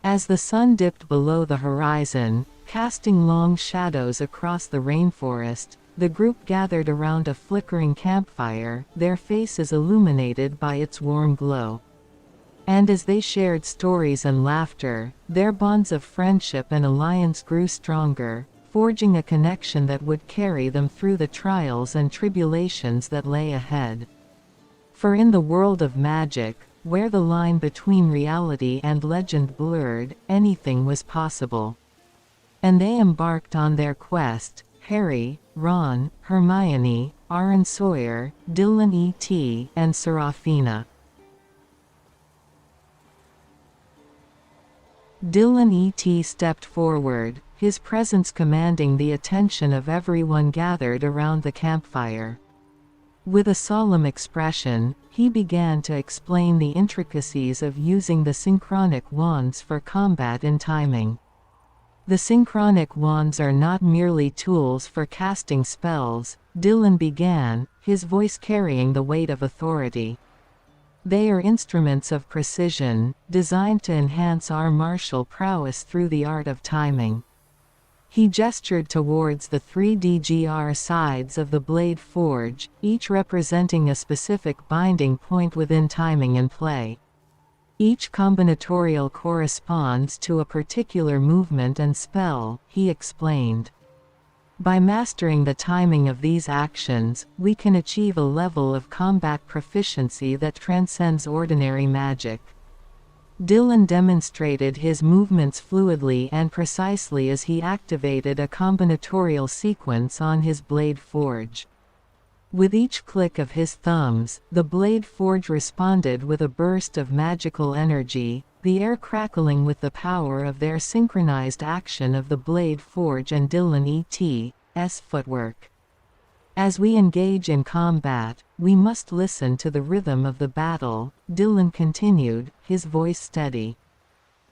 As the sun dipped below the horizon, casting long shadows across the rainforest, the group gathered around a flickering campfire, their faces illuminated by its warm glow. And as they shared stories and laughter, their bonds of friendship and alliance grew stronger, forging a connection that would carry them through the trials and tribulations that lay ahead. For in the world of magic, where the line between reality and legend blurred, anything was possible. And they embarked on their quest, Harry, Ron, Hermione, Arren Sawyer, Dillon E.T, and Seraphina. Dillon E.T. stepped forward, his presence commanding the attention of everyone gathered around the campfire. With a solemn expression, he began to explain the intricacies of using the Synchronic Wands for combat and timing. The Synchronic Wands are not merely tools for casting spells, Dillon began, his voice carrying the weight of authority. They are instruments of precision, designed to enhance our martial prowess through the art of timing. He gestured towards the 3DGR sides of the blade forge, each representing a specific binding point within timing and play. Each combinatorial corresponds to a particular movement and spell, he explained. By mastering the timing of these actions, we can achieve a level of combat proficiency that transcends ordinary magic. Dillon demonstrated his movements fluidly and precisely as he activated a combinatorial sequence on his blade forge. With each click of his thumbs, the blade forge responded with a burst of magical energy, the air crackling with the power of their synchronized action of the blade forge and Dillon E.T.'s footwork. As we engage in combat, we must listen to the rhythm of the battle, Dillon continued, his voice steady.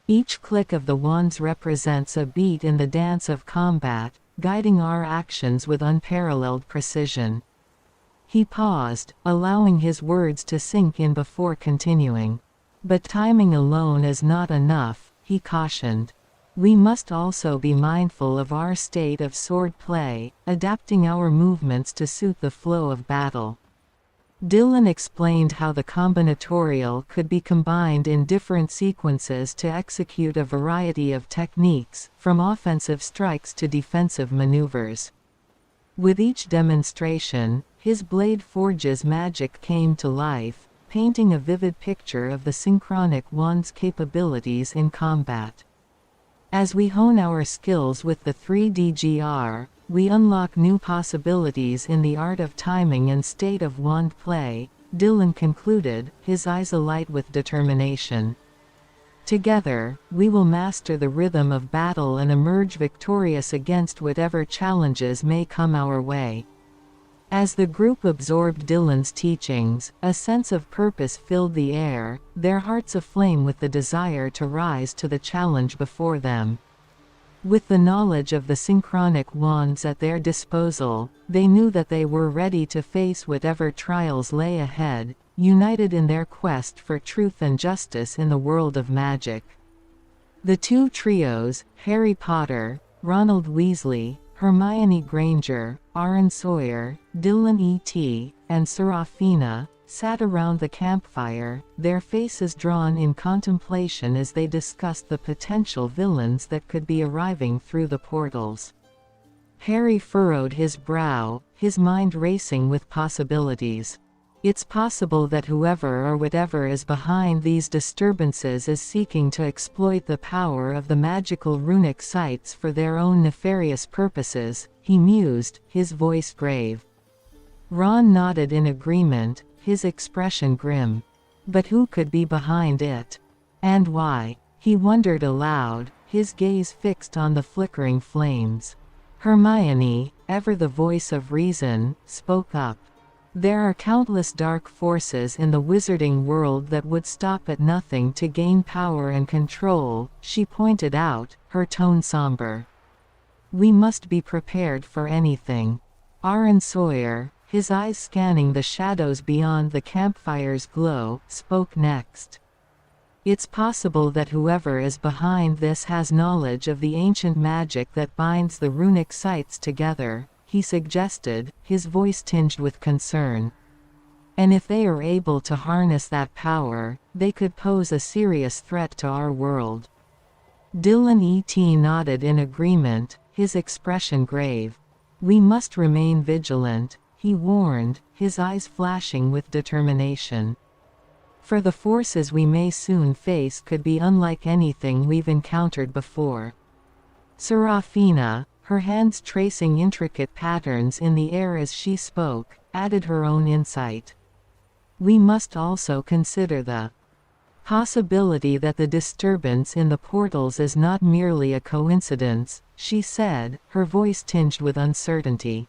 Each click of the wands represents a beat in the dance of combat, guiding our actions with unparalleled precision. He paused, allowing his words to sink in before continuing. But timing alone is not enough, he cautioned. We must also be mindful of our state of sword play, adapting our movements to suit the flow of battle. Dillon explained how the combinatorial could be combined in different sequences to execute a variety of techniques, from offensive strikes to defensive maneuvers. With each demonstration, his blade forge's magic came to life, painting a vivid picture of the Synchronic Wands' capabilities in combat. As we hone our skills with the 3DGR, we unlock new possibilities in the art of timing and state of wand play, Dillon concluded, his eyes alight with determination. Together, we will master the rhythm of battle and emerge victorious against whatever challenges may come our way. As the group absorbed Dillon's teachings, a sense of purpose filled the air, their hearts aflame with the desire to rise to the challenge before them. With the knowledge of the Synchronic Wands at their disposal, they knew that they were ready to face whatever trials lay ahead, united in their quest for truth and justice in the world of magic. The two trios, Harry Potter, Ronald Weasley, Hermione Granger, Arren Sawyer, Dillon E.T., and Seraphina, sat around the campfire, their faces drawn in contemplation as they discussed the potential villains that could be arriving through the portals. Harry furrowed his brow, his mind racing with possibilities. It's possible that whoever or whatever is behind these disturbances is seeking to exploit the power of the magical runic sites for their own nefarious purposes, he mused, his voice grave. Ron nodded in agreement, his expression grim. But who could be behind it? And why? He wondered aloud, his gaze fixed on the flickering flames. Hermione, ever the voice of reason, spoke up. There are countless dark forces in the wizarding world that would stop at nothing to gain power and control, she pointed out, her tone somber. We must be prepared for anything. Arren Sawyer, his eyes scanning the shadows beyond the campfire's glow, spoke next. It's possible that whoever is behind this has knowledge of the ancient magic that binds the runic sites together, he suggested, his voice tinged with concern. And if they are able to harness that power, they could pose a serious threat to our world. Dillon E.T. nodded in agreement, his expression grave. We must remain vigilant, he warned, his eyes flashing with determination. For the forces we may soon face could be unlike anything we've encountered before. Seraphina, her hands tracing intricate patterns in the air as she spoke, added her own insight. We must also consider the possibility that the disturbance in the portals is not merely a coincidence," she said, her voice tinged with uncertainty.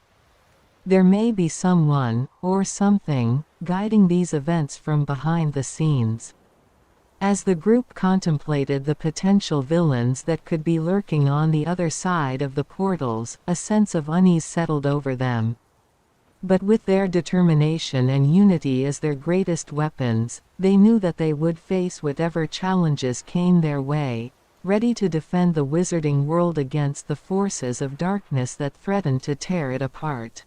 "There may be someone, or something, guiding these events from behind the scenes." As the group contemplated the potential villains that could be lurking on the other side of the portals, a sense of unease settled over them. But with their determination and unity as their greatest weapons, they knew that they would face whatever challenges came their way, ready to defend the wizarding world against the forces of darkness that threatened to tear it apart.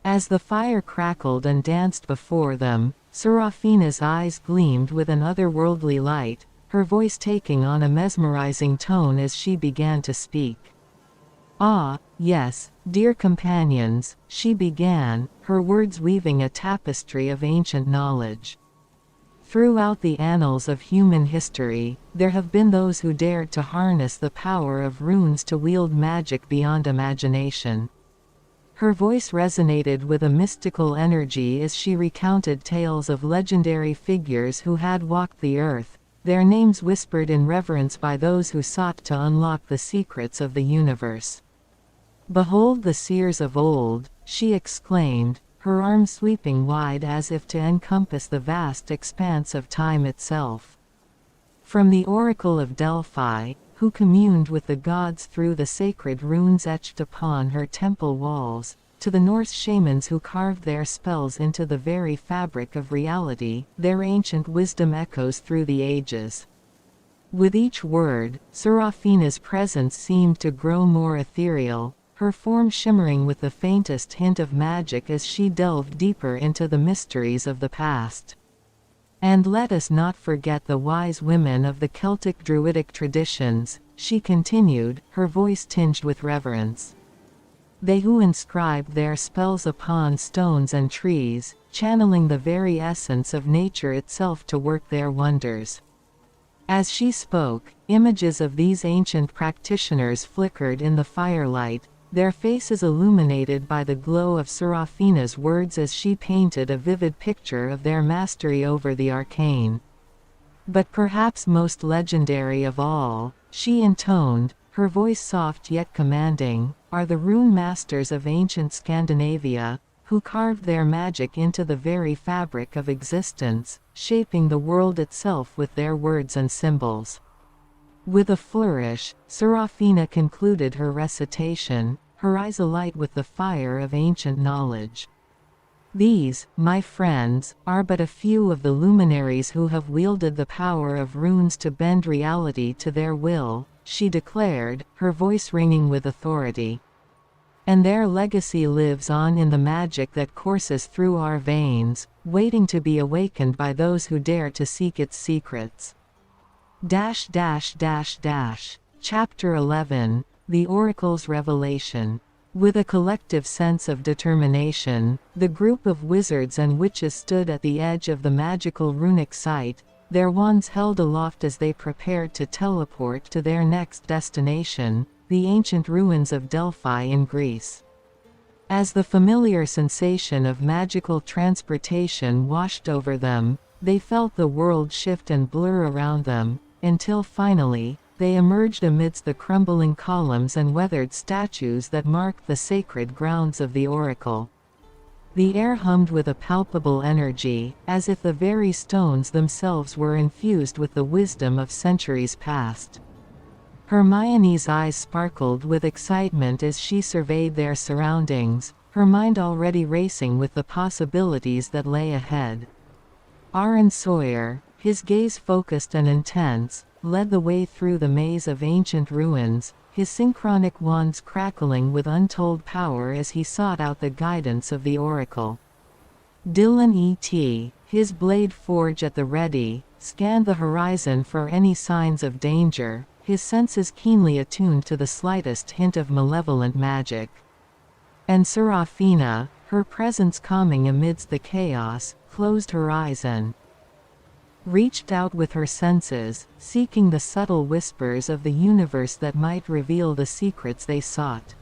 As the fire crackled and danced before them, Seraphina's eyes gleamed with an otherworldly light, her voice taking on a mesmerizing tone as she began to speak. "Ah, yes, dear companions," she began, her words weaving a tapestry of ancient knowledge. "Throughout the annals of human history, there have been those who dared to harness the power of runes to wield magic beyond imagination." Her voice resonated with a mystical energy as she recounted tales of legendary figures who had walked the earth, their names whispered in reverence by those who sought to unlock the secrets of the universe. "Behold the seers of old," she exclaimed, her arms sweeping wide as if to encompass the vast expanse of time itself. "From the Oracle of Delphi, who communed with the gods through the sacred runes etched upon her temple walls, to the Norse shamans who carved their spells into the very fabric of reality, their ancient wisdom echoes through the ages." With each word, Seraphina's presence seemed to grow more ethereal, her form shimmering with the faintest hint of magic as she delved deeper into the mysteries of the past. "And let us not forget the wise women of the Celtic Druidic traditions," she continued, her voice tinged with reverence. "They who inscribed their spells upon stones and trees, channeling the very essence of nature itself to work their wonders." As she spoke, images of these ancient practitioners flickered in the firelight, their faces illuminated by the glow of Seraphina's words as she painted a vivid picture of their mastery over the arcane. "But perhaps most legendary of all," she intoned, her voice soft yet commanding, "are the rune masters of ancient Scandinavia, who carved their magic into the very fabric of existence, shaping the world itself with their words and symbols." With a flourish, Seraphina concluded her recitation, her eyes alight with the fire of ancient knowledge. "These, my friends, are but a few of the luminaries who have wielded the power of runes to bend reality to their will," she declared, her voice ringing with authority. "And their legacy lives on in the magic that courses through our veins, waiting to be awakened by those who dare to seek its secrets." Chapter 11, The Oracle's Revelation. With a collective sense of determination, the group of wizards and witches stood at the edge of the magical runic site, their wands held aloft as they prepared to teleport to their next destination, the ancient ruins of Delphi in Greece. As the familiar sensation of magical transportation washed over them, they felt the world shift and blur around them, until finally, they emerged amidst the crumbling columns and weathered statues that marked the sacred grounds of the oracle. The air hummed with a palpable energy, as if the very stones themselves were infused with the wisdom of centuries past. Hermione's eyes sparkled with excitement as she surveyed their surroundings, her mind already racing with the possibilities that lay ahead. Arren Sawyer, his gaze focused and intense, led the way through the maze of ancient ruins, his synchronic wands crackling with untold power as he sought out the guidance of the oracle. Dillon E.T, his blade forge at the ready, scanned the horizon for any signs of danger, his senses keenly attuned to the slightest hint of malevolent magic. And Seraphina, her presence calming amidst the chaos, closed her eyes and reached out with her senses, seeking the subtle whispers of the universe that might reveal the secrets they sought.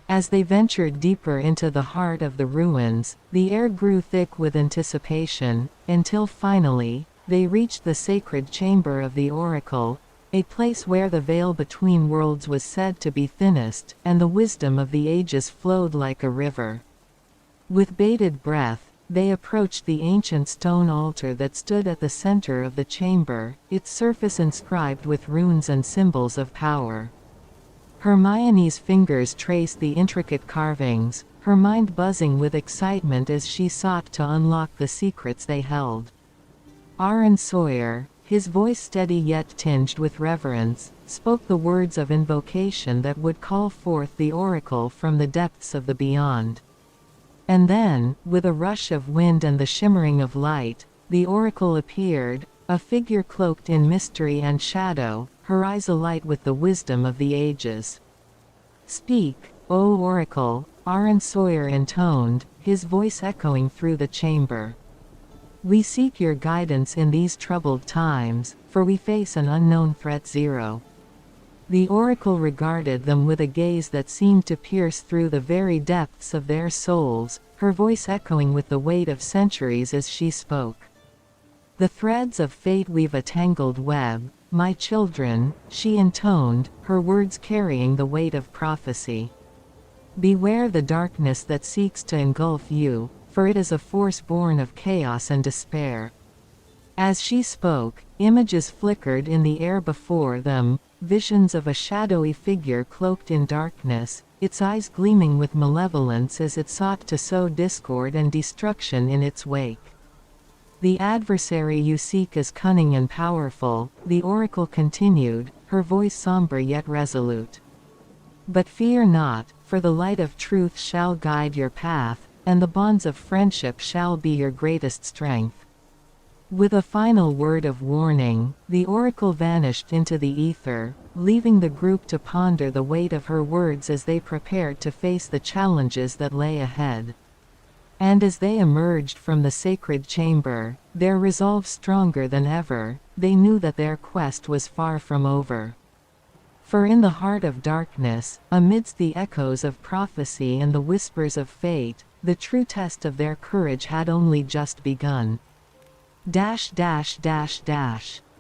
As they ventured deeper into the heart of the ruins, the air grew thick with anticipation, until finally, they reached the sacred chamber of the oracle, a place where the veil between worlds was said to be thinnest, and the wisdom of the ages flowed like a river. With bated breath, they approached the ancient stone altar that stood at the center of the chamber, its surface inscribed with runes and symbols of power. Hermione's fingers traced the intricate carvings, her mind buzzing with excitement as she sought to unlock the secrets they held. Arren Sawyer, his voice steady yet tinged with reverence, spoke the words of invocation that would call forth the oracle from the depths of the beyond. And then, with a rush of wind and the shimmering of light, the oracle appeared, a figure cloaked in mystery and shadow, her eyes alight with the wisdom of the ages. "Speak, O oracle," Arren Sawyer intoned, his voice echoing through the chamber. "We seek your guidance in these troubled times, for we face an unknown threat. Zero." The oracle regarded them with a gaze that seemed to pierce through the very depths of their souls, her voice echoing with the weight of centuries as she spoke. "The threads of fate weave a tangled web, my children," she intoned, her words carrying the weight of prophecy. "Beware the darkness that seeks to engulf you, for it is a force born of chaos and despair." As she spoke, images flickered in the air before them, visions of a shadowy figure cloaked in darkness, its eyes gleaming with malevolence as it sought to sow discord and destruction in its wake. "The adversary you seek is cunning and powerful," the oracle continued, her voice somber yet resolute. "But fear not, for the light of truth shall guide your path, and the bonds of friendship shall be your greatest strength." With a final word of warning, the oracle vanished into the ether, leaving the group to ponder the weight of her words as they prepared to face the challenges that lay ahead. And as they emerged from the sacred chamber, their resolve stronger than ever, they knew that their quest was far from over. For in the heart of darkness, amidst the echoes of prophecy and the whispers of fate, the true test of their courage had only just begun.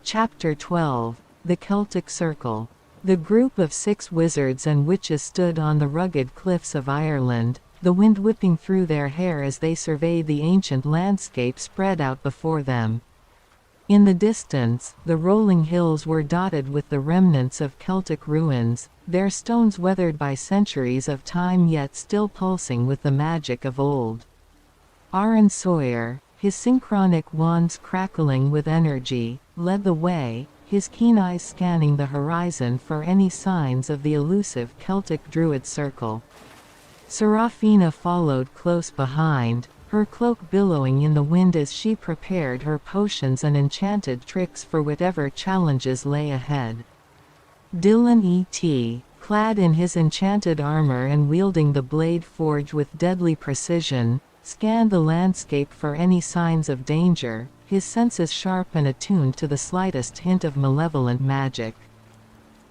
Chapter 12, The Celtic Circle. The group of 6 wizards and witches stood on the rugged cliffs of Ireland, the wind whipping through their hair as they surveyed the ancient landscape spread out before them. In the distance, the rolling hills were dotted with the remnants of Celtic ruins, their stones weathered by centuries of time yet still pulsing with the magic of old. Arren Sawyer, his synchronic wands crackling with energy, led the way, his keen eyes scanning the horizon for any signs of the elusive Celtic druid circle. Seraphina followed close behind, her cloak billowing in the wind as she prepared her potions and enchanted tricks for whatever challenges lay ahead. Dillon E.T, clad in his enchanted armor and wielding the blade forged with deadly precision, scanned the landscape for any signs of danger, his senses sharp and attuned to the slightest hint of malevolent magic.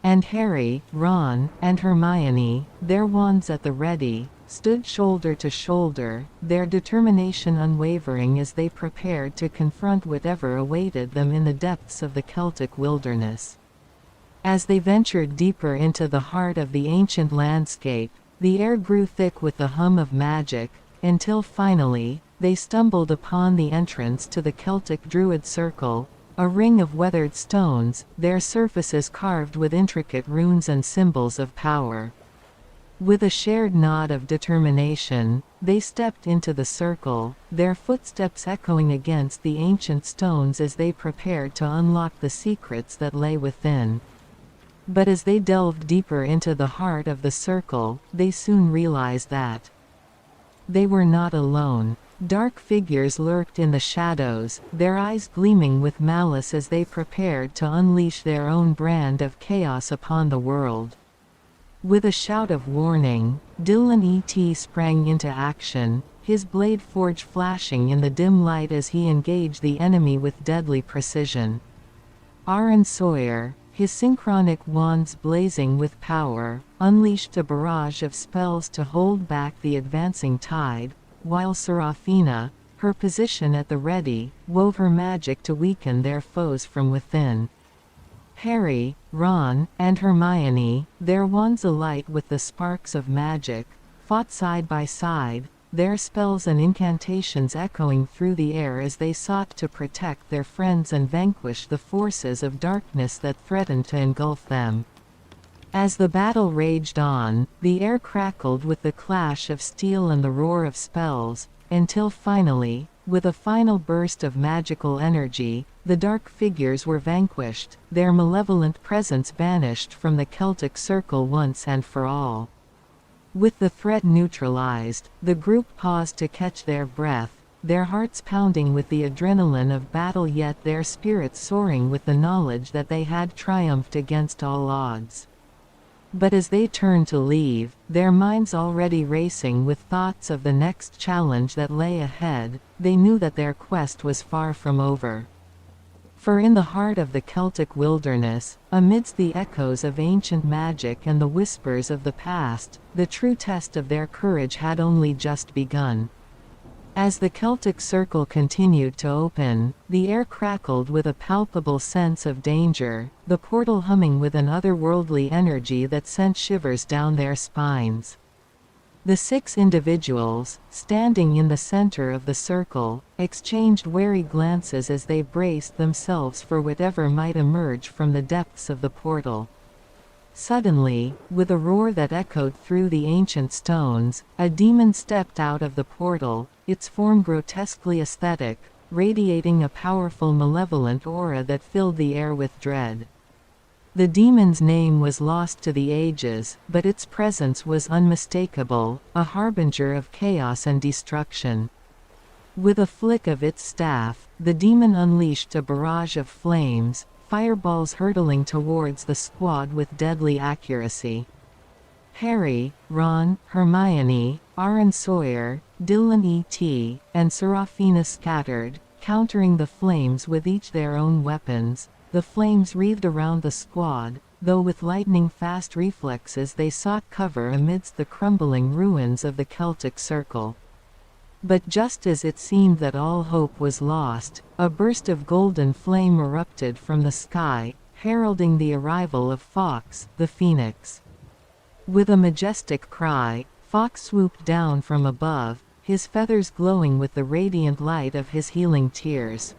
And Harry, Ron, and Hermione, their wands at the ready, stood shoulder to shoulder, their determination unwavering as they prepared to confront whatever awaited them in the depths of the Celtic wilderness. As they ventured deeper into the heart of the ancient landscape, the air grew thick with the hum of magic, until finally, they stumbled upon the entrance to the Celtic Druid Circle, a ring of weathered stones, their surfaces carved with intricate runes and symbols of power. With a shared nod of determination, they stepped into the circle, their footsteps echoing against the ancient stones as they prepared to unlock the secrets that lay within. But as they delved deeper into the heart of the circle, they soon realized that they were not alone. Dark figures lurked in the shadows, their eyes gleaming with malice as they prepared to unleash their own brand of chaos upon the world. With a shout of warning, Dillon E.T sprang into action, his blade forge flashing in the dim light as he engaged the enemy with deadly precision. Arren Sawyer, his synchronic wands blazing with power, unleashed a barrage of spells to hold back the advancing tide, while Seraphina, her position at the ready, wove her magic to weaken their foes from within. Harry, Ron, and Hermione, their wands alight with the sparks of magic, fought side by side, their spells and incantations echoing through the air as they sought to protect their friends and vanquish the forces of darkness that threatened to engulf them. As the battle raged on, the air crackled with the clash of steel and the roar of spells, until finally, with a final burst of magical energy, the dark figures were vanquished, their malevolent presence banished from the Celtic Circle once and for all. With the threat neutralized, the group paused to catch their breath, their hearts pounding with the adrenaline of battle yet their spirits soaring with the knowledge that they had triumphed against all odds. But as they turned to leave, their minds already racing with thoughts of the next challenge that lay ahead, they knew that their quest was far from over. For in the heart of the Celtic wilderness, amidst the echoes of ancient magic and the whispers of the past, the true test of their courage had only just begun. As the Celtic Circle continued to open, the air crackled with a palpable sense of danger, the portal humming with an otherworldly energy that sent shivers down their spines. The 6 individuals, standing in the center of the circle, exchanged wary glances as they braced themselves for whatever might emerge from the depths of the portal. Suddenly, with a roar that echoed through the ancient stones, a demon stepped out of the portal, its form grotesquely aesthetic, radiating a powerful malevolent aura that filled the air with dread. The demon's name was lost to the ages, but its presence was unmistakable, a harbinger of chaos and destruction. With a flick of its staff, the demon unleashed a barrage of flames, fireballs hurtling towards the squad with deadly accuracy. Harry, Ron, Hermione, Arren Sawyer, Dillon E.T, and Seraphina scattered, countering the flames with each their own weapons. The flames wreathed around the squad, though with lightning-fast reflexes they sought cover amidst the crumbling ruins of the Celtic Circle. But just as it seemed that all hope was lost, a burst of golden flame erupted from the sky, heralding the arrival of Fawkes, the Phoenix. With a majestic cry, Fawkes swooped down from above, his feathers glowing with the radiant light of his healing tears.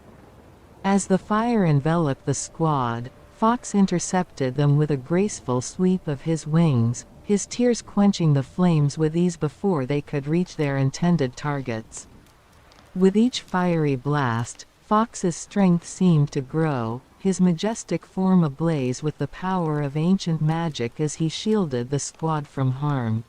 As the fire enveloped the squad, Fawkes intercepted them with a graceful sweep of his wings, his tears quenching the flames with ease before they could reach their intended targets. With each fiery blast, Fawkes's strength seemed to grow, his majestic form ablaze with the power of ancient magic as he shielded the squad from harm.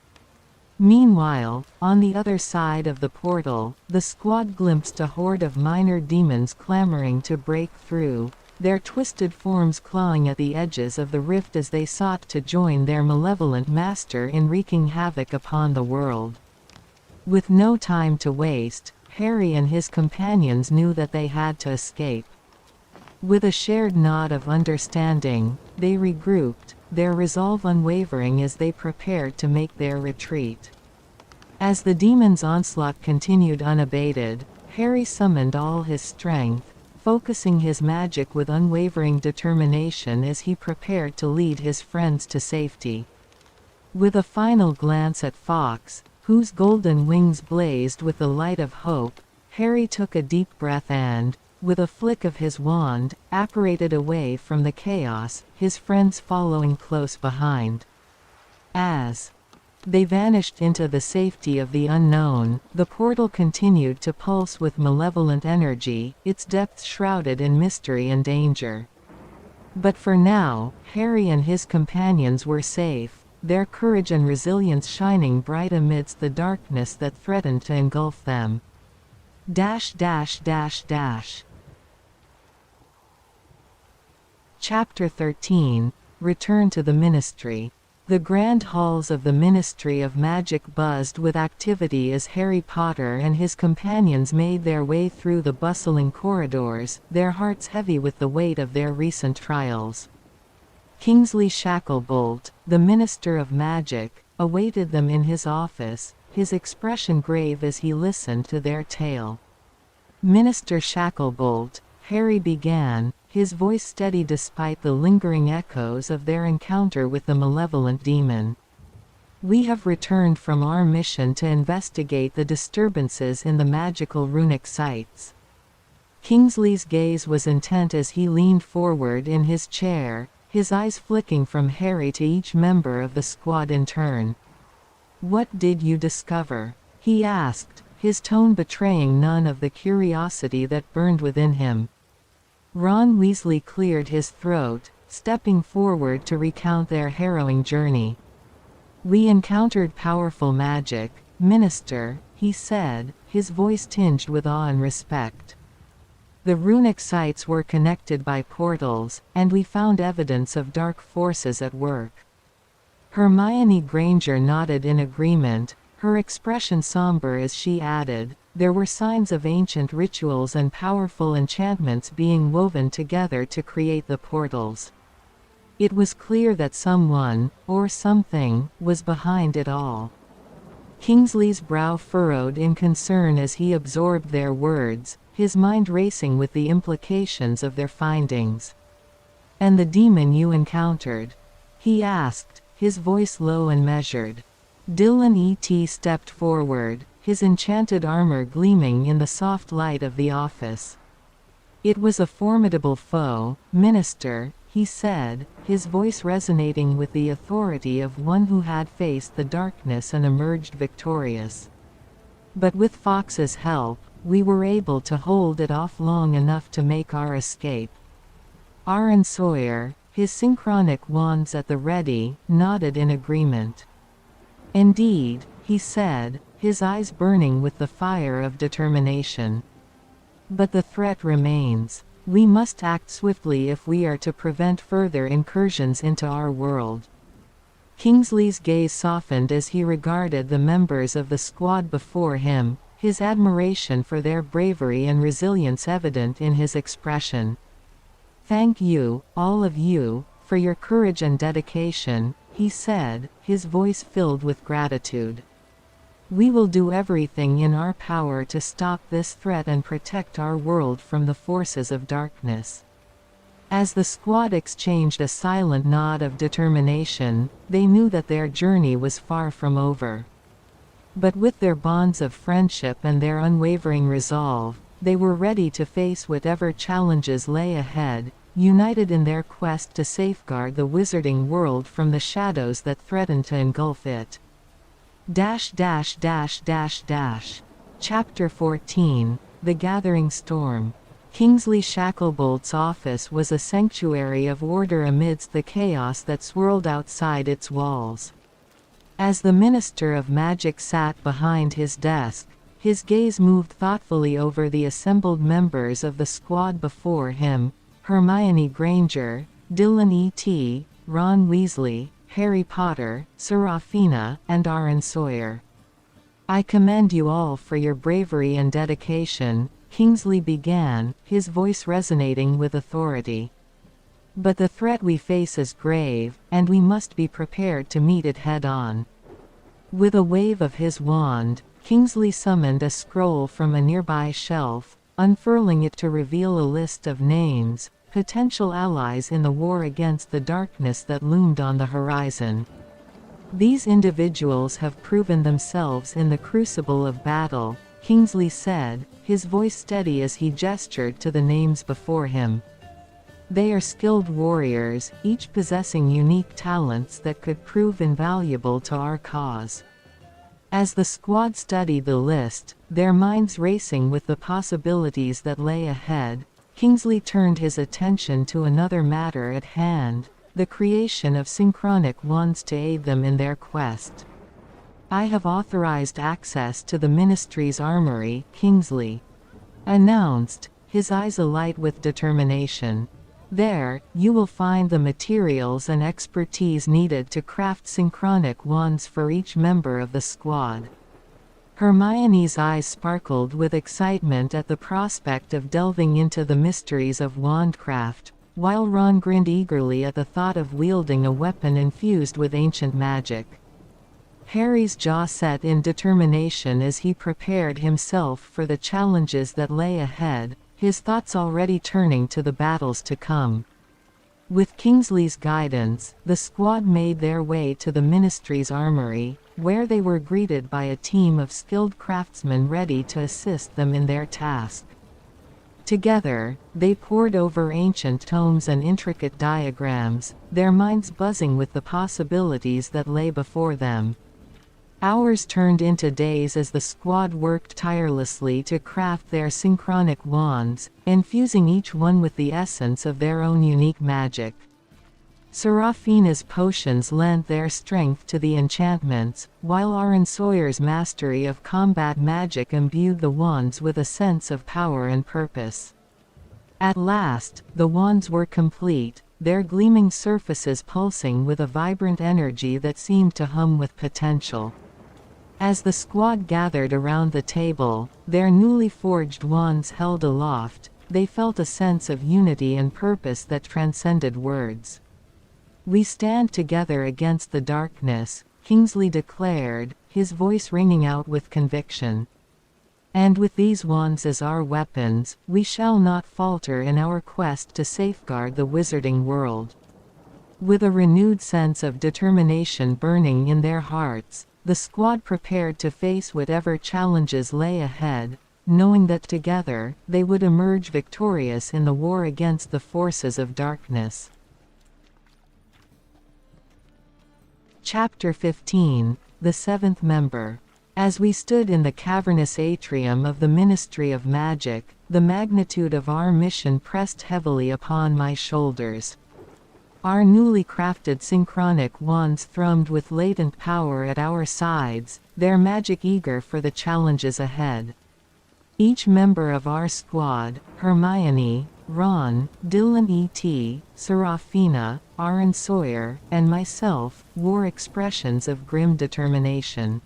Meanwhile, on the other side of the portal, the squad glimpsed a horde of minor demons clamoring to break through, their twisted forms clawing at the edges of the rift as they sought to join their malevolent master in wreaking havoc upon the world. With no time to waste, Harry and his companions knew that they had to escape. With a shared nod of understanding, they regrouped, their resolve unwavering as they prepared to make their retreat. As the demon's onslaught continued unabated, Harry summoned all his strength, focusing his magic with unwavering determination as he prepared to lead his friends to safety. With a final glance at Fawkes, whose golden wings blazed with the light of hope, Harry took a deep breath and, with a flick of his wand, apparated away from the chaos, his friends following close behind. As they vanished into the safety of the unknown, the portal continued to pulse with malevolent energy, its depths shrouded in mystery and danger. But for now, Harry and his companions were safe, their courage and resilience shining bright amidst the darkness that threatened to engulf them. Chapter 13 Return to the Ministry. The grand halls of the Ministry of Magic buzzed with activity as Harry Potter and his companions made their way through the bustling corridors, their hearts heavy with the weight of their recent trials. Kingsley Shacklebolt, the Minister of Magic, awaited them in his office, his expression grave as he listened to their tale. Minister Shacklebolt, Harry began, his voice steady despite the lingering echoes of their encounter with the malevolent demon. We have returned from our mission to investigate the disturbances in the magical runic sites. Kingsley's gaze was intent as he leaned forward in his chair, his eyes flicking from Harry to each member of the squad in turn. "What did you discover?" he asked, his tone betraying none of the curiosity that burned within him. Ron Weasley cleared his throat, stepping forward to recount their harrowing journey. "We encountered powerful magic, Minister," he said, his voice tinged with awe and respect. "The runic sites were connected by portals, and we found evidence of dark forces at work." Hermione Granger nodded in agreement, her expression somber as she added, "There were signs of ancient rituals and powerful enchantments being woven together to create the portals. It was clear that someone, or something, was behind it all." Kingsley's brow furrowed in concern as he absorbed their words, his mind racing with the implications of their findings. "And the demon you encountered?" he asked, his voice low and measured. Dillon E.T. stepped forward, his enchanted armor gleaming in the soft light of the office. "It was a formidable foe, Minister," he said, his voice resonating with the authority of one who had faced the darkness and emerged victorious. "But with Fox's help, we were able to hold it off long enough to make our escape." Arren Sawyer, his synchronic wands at the ready, nodded in agreement. "Indeed," he said, his eyes burning with the fire of determination. "But the threat remains. We must act swiftly if we are to prevent further incursions into our world." Kingsley's gaze softened as he regarded the members of the squad before him, his admiration for their bravery and resilience evident in his expression. "Thank you, all of you, for your courage and dedication," he said, his voice filled with gratitude. "We will do everything in our power to stop this threat and protect our world from the forces of darkness." As the squad exchanged a silent nod of determination, they knew that their journey was far from over. But with their bonds of friendship and their unwavering resolve, they were ready to face whatever challenges lay ahead, united in their quest to safeguard the wizarding world from the shadows that threatened to engulf it. Chapter 14, The Gathering Storm. Kingsley Shacklebolt's office was a sanctuary of order amidst the chaos that swirled outside its walls. As the Minister of Magic sat behind his desk, his gaze moved thoughtfully over the assembled members of the squad before him: Hermione Granger, Dillon E.T., Ron Weasley, Harry Potter, Seraphina, and Arren Sawyer. "I commend you all for your bravery and dedication," Kingsley began, his voice resonating with authority. "But the threat we face is grave, and we must be prepared to meet it head-on." With a wave of his wand, Kingsley summoned a scroll from a nearby shelf, unfurling it to reveal a list of names, potential allies in the war against the darkness that loomed on the horizon. "These individuals have proven themselves in the crucible of battle," Kingsley said, his voice steady as he gestured to the names before him. "They are skilled warriors, each possessing unique talents that could prove invaluable to our cause." As the squad studied the list, their minds racing with the possibilities that lay ahead, Kingsley turned his attention to another matter at hand: the creation of synchronic wands to aid them in their quest. "I have authorized access to the Ministry's armory," Kingsley announced, his eyes alight with determination. "There, you will find the materials and expertise needed to craft synchronic wands for each member of the squad." Hermione's eyes sparkled with excitement at the prospect of delving into the mysteries of wandcraft, while Ron grinned eagerly at the thought of wielding a weapon infused with ancient magic. Harry's jaw set in determination as he prepared himself for the challenges that lay ahead, his thoughts already turning to the battles to come. With Kingsley's guidance, the squad made their way to the Ministry's armory, where they were greeted by a team of skilled craftsmen ready to assist them in their task. Together, they pored over ancient tomes and intricate diagrams, their minds buzzing with the possibilities that lay before them. Hours turned into days as the squad worked tirelessly to craft their synchronic wands, infusing each one with the essence of their own unique magic. Seraphina's potions lent their strength to the enchantments, while Arren Sawyer's mastery of combat magic imbued the wands with a sense of power and purpose. At last, the wands were complete, their gleaming surfaces pulsing with a vibrant energy that seemed to hum with potential. As the squad gathered around the table, their newly forged wands held aloft, they felt a sense of unity and purpose that transcended words. "We stand together against the darkness," Kingsley declared, his voice ringing out with conviction. "And with these wands as our weapons, we shall not falter in our quest to safeguard the wizarding world." With a renewed sense of determination burning in their hearts, the squad prepared to face whatever challenges lay ahead, knowing that together, they would emerge victorious in the war against the forces of darkness. Chapter 15, The Seventh Member. As we stood in the cavernous atrium of the Ministry of Magic, the magnitude of our mission pressed heavily upon my shoulders. Our newly crafted synchronic wands thrummed with latent power at our sides, their magic eager for the challenges ahead. Each member of our squad, Hermione, Ron, Dillon E.T, Seraphina, Arren Sawyer, and myself, wore expressions of grim determination.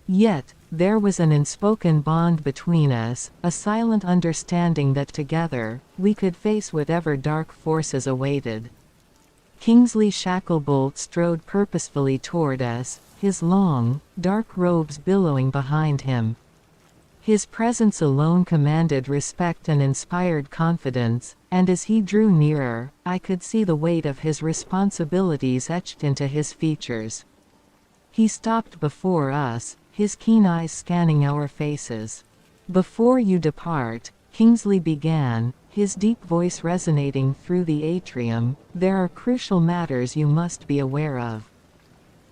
Yet, there was an unspoken bond between us, a silent understanding that together, we could face whatever dark forces awaited. Kingsley Shacklebolt strode purposefully toward us, his long, dark robes billowing behind him. His presence alone commanded respect and inspired confidence, and as he drew nearer, I could see the weight of his responsibilities etched into his features. He stopped before us, his keen eyes scanning our faces. "Before you depart," Kingsley began, his deep voice resonating through the atrium, "there are crucial matters you must be aware of.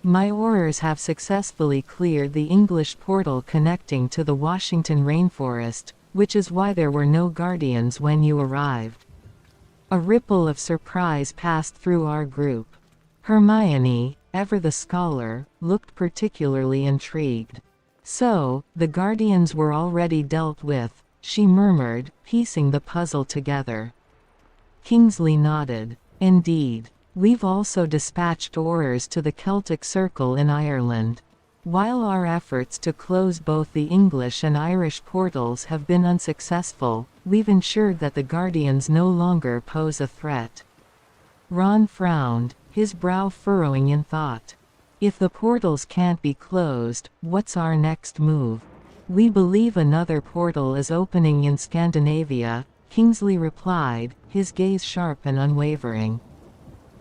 My Aurors have successfully cleared the English portal connecting to the Washington rainforest, which is why there were no guardians when you arrived." A ripple of surprise passed through our group. Hermione, ever the scholar, looked particularly intrigued. "So, the guardians were already dealt with," she murmured, piecing the puzzle together. Kingsley nodded. "Indeed. We've also dispatched Aurors to the Celtic Circle in Ireland. While our efforts to close both the English and Irish portals have been unsuccessful, we've ensured that the Guardians no longer pose a threat." Ron frowned, his brow furrowing in thought. "If the portals can't be closed, what's our next move?" "We believe another portal is opening in Scandinavia," Kingsley replied, his gaze sharp and unwavering.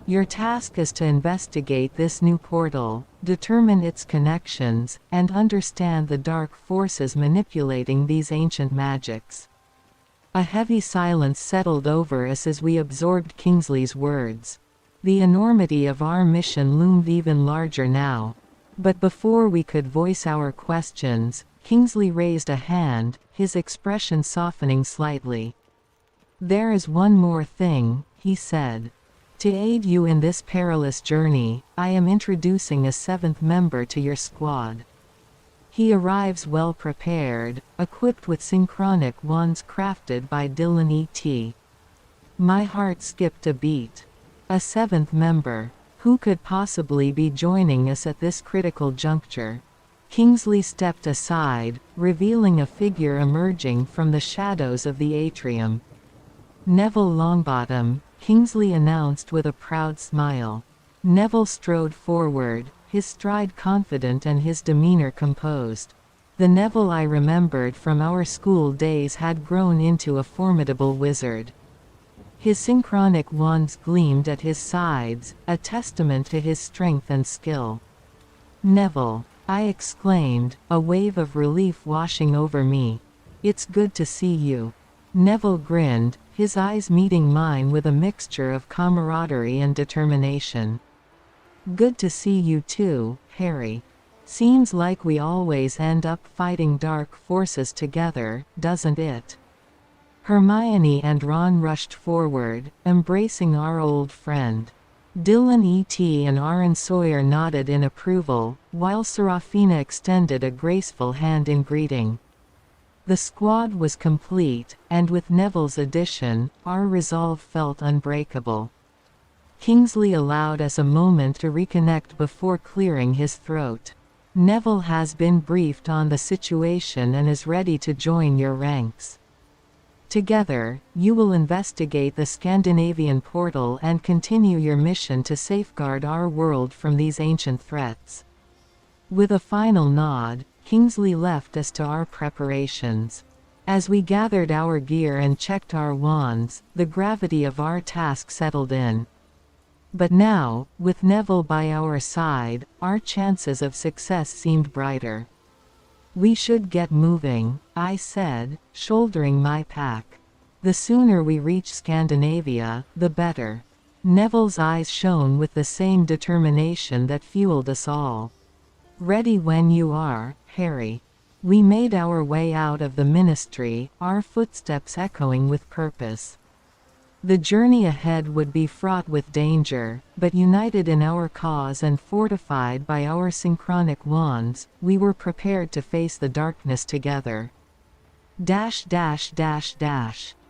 "Your task is to investigate this new portal, determine its connections, and understand the dark forces manipulating these ancient magics." A heavy silence settled over us as we absorbed Kingsley's words. The enormity of our mission loomed even larger now. But before we could voice our questions, Kingsley raised a hand, his expression softening slightly. "There is one more thing," he said. "To aid you in this perilous journey, I am introducing a seventh member to your squad. He arrives well prepared, equipped with synchronic wands crafted by Dillon E.T. My heart skipped a beat. A seventh member. Who could possibly be joining us at this critical juncture? Kingsley stepped aside, revealing a figure emerging from the shadows of the atrium. "Neville Longbottom," Kingsley announced with a proud smile. Neville strode forward, his stride confident and his demeanor composed. The Neville I remembered from our school days had grown into a formidable wizard. His synchronic wands gleamed at his sides, a testament to his strength and skill. "Neville," I exclaimed, a wave of relief washing over me. "It's good to see you." Neville grinned, his eyes meeting mine with a mixture of camaraderie and determination. "Good to see you too, Harry. Seems like we always end up fighting dark forces together, doesn't it?" Hermione and Ron rushed forward, embracing our old friend. Dillon E.T and Arren Sawyer nodded in approval, while Seraphina extended a graceful hand in greeting. The squad was complete, and with Neville's addition, our resolve felt unbreakable. Kingsley allowed us a moment to reconnect before clearing his throat. "Neville has been briefed on the situation and is ready to join your ranks. Together, you will investigate the Scandinavian portal and continue your mission to safeguard our world from these ancient threats." With a final nod, Kingsley left us to our preparations. As we gathered our gear and checked our wands, the gravity of our task settled in. But now, with Neville by our side, our chances of success seemed brighter. "We should get moving," I said, shouldering my pack. "The sooner we reach Scandinavia, the better." Neville's eyes shone with the same determination that fueled us all. "Ready when you are, Harry." We made our way out of the ministry, our footsteps echoing with purpose. The journey ahead would be fraught with danger, but united in our cause and fortified by our synchronic wands, we were prepared to face the darkness together.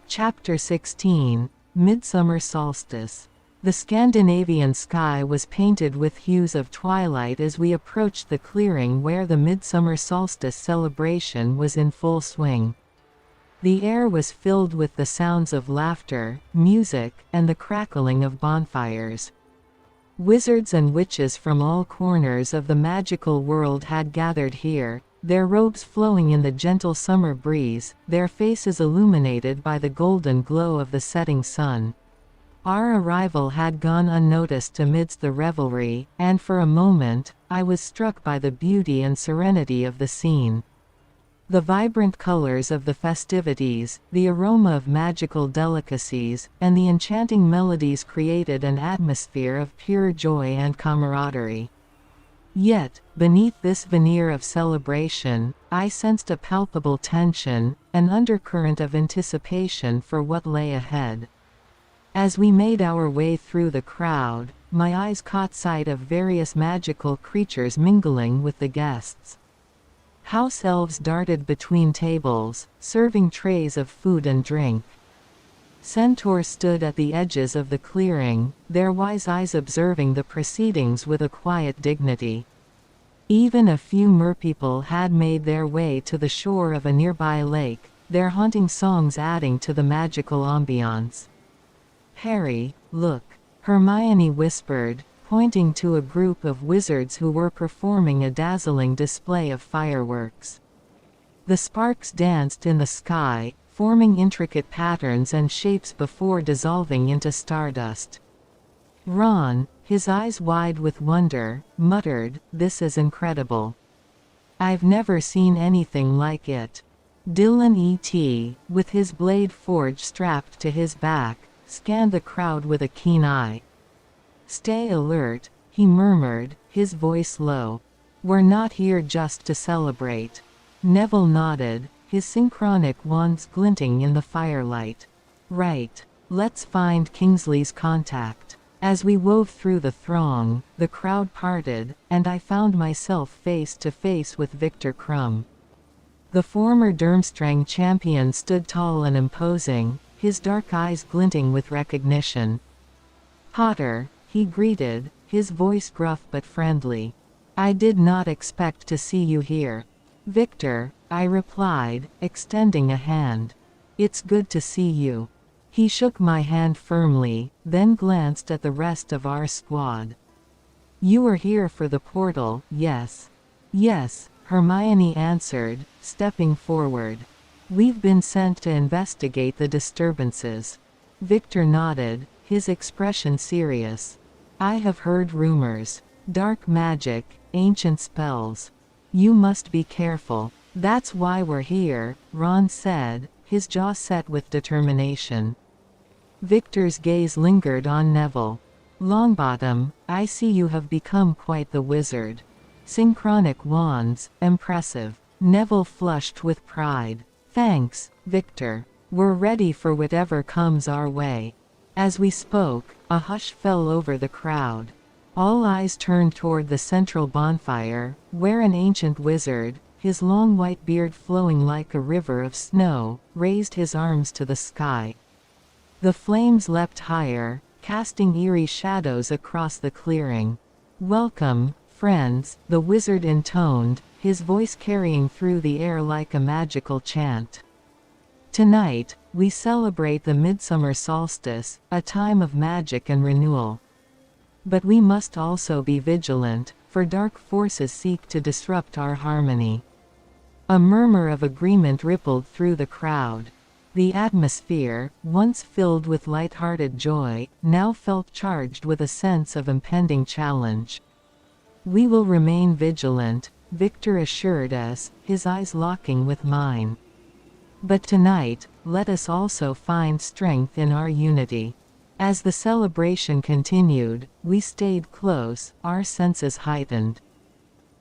Chapter 16, Midsummer Solstice. The Scandinavian sky was painted with hues of twilight as we approached the clearing where the midsummer solstice celebration was in full swing. The air was filled with the sounds of laughter, music, and the crackling of bonfires. Wizards and witches from all corners of the magical world had gathered here, their robes flowing in the gentle summer breeze, their faces illuminated by the golden glow of the setting sun. Our arrival had gone unnoticed amidst the revelry, and for a moment, I was struck by the beauty and serenity of the scene. The vibrant colors of the festivities, the aroma of magical delicacies, and the enchanting melodies created an atmosphere of pure joy and camaraderie. Yet, beneath this veneer of celebration, I sensed a palpable tension, an undercurrent of anticipation for what lay ahead. As we made our way through the crowd, my eyes caught sight of various magical creatures mingling with the guests. House elves darted between tables, serving trays of food and drink. Centaurs stood at the edges of the clearing, their wise eyes observing the proceedings with a quiet dignity. Even a few merpeople had made their way to the shore of a nearby lake, their haunting songs adding to the magical ambiance. "Harry, look," Hermione whispered, pointing to a group of wizards who were performing a dazzling display of fireworks. The sparks danced in the sky, forming intricate patterns and shapes before dissolving into stardust. Ron, his eyes wide with wonder, muttered, "This is incredible. I've never seen anything like it." Dillon E.T, with his blade forge strapped to his back, scanned the crowd with a keen eye. "Stay alert," he murmured, his voice low. "We're not here just to celebrate." Neville nodded, his synchronic wands glinting in the firelight. "Right. Let's find Kingsley's contact." As we wove through the throng, the crowd parted, and I found myself face to face with Victor Crumb. The former Durmstrang champion stood tall and imposing, his dark eyes glinting with recognition. "Potter," he greeted, his voice gruff but friendly. "I did not expect to see you here." "Victor," I replied, extending a hand. "It's good to see you." He shook my hand firmly, then glanced at the rest of our squad. You are here for the portal, yes. Yes, Hermione answered, stepping forward. We've been sent to investigate the disturbances. Victor nodded, his expression serious. I have heard rumors. Dark magic, ancient spells. You must be careful. That's why we're here, Ron said, his jaw set with determination. Victor's gaze lingered on Neville. Longbottom, I see you have become quite the wizard. Synchronic Wands, impressive. Neville flushed with pride. Thanks, Victor. We're ready for whatever comes our way. As we spoke, a hush fell over the crowd. All eyes turned toward the central bonfire, where an ancient wizard, his long white beard flowing like a river of snow, raised his arms to the sky. The flames leapt higher, casting eerie shadows across the clearing. Welcome, friends, the wizard intoned, his voice carrying through the air like a magical chant. Tonight, we celebrate the midsummer solstice, a time of magic and renewal. But we must also be vigilant, for dark forces seek to disrupt our harmony. A murmur of agreement rippled through the crowd. The atmosphere, once filled with light-hearted joy, now felt charged with a sense of impending challenge. We will remain vigilant, Victor assured us, his eyes locking with mine. But tonight, let us also find strength in our unity. As the celebration continued, we stayed close, our senses heightened.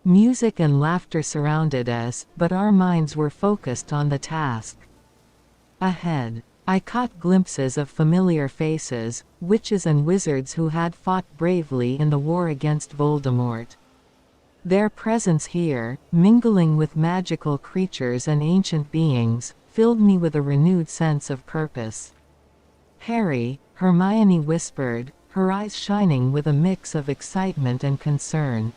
Music and laughter surrounded us, but our minds were focused on the task. Ahead, I caught glimpses of familiar faces, witches and wizards who had fought bravely in the war against Voldemort. Their presence here, mingling with magical creatures and ancient beings, filled me with a renewed sense of purpose. Harry, Hermione whispered, her eyes shining with a mix of excitement and concern.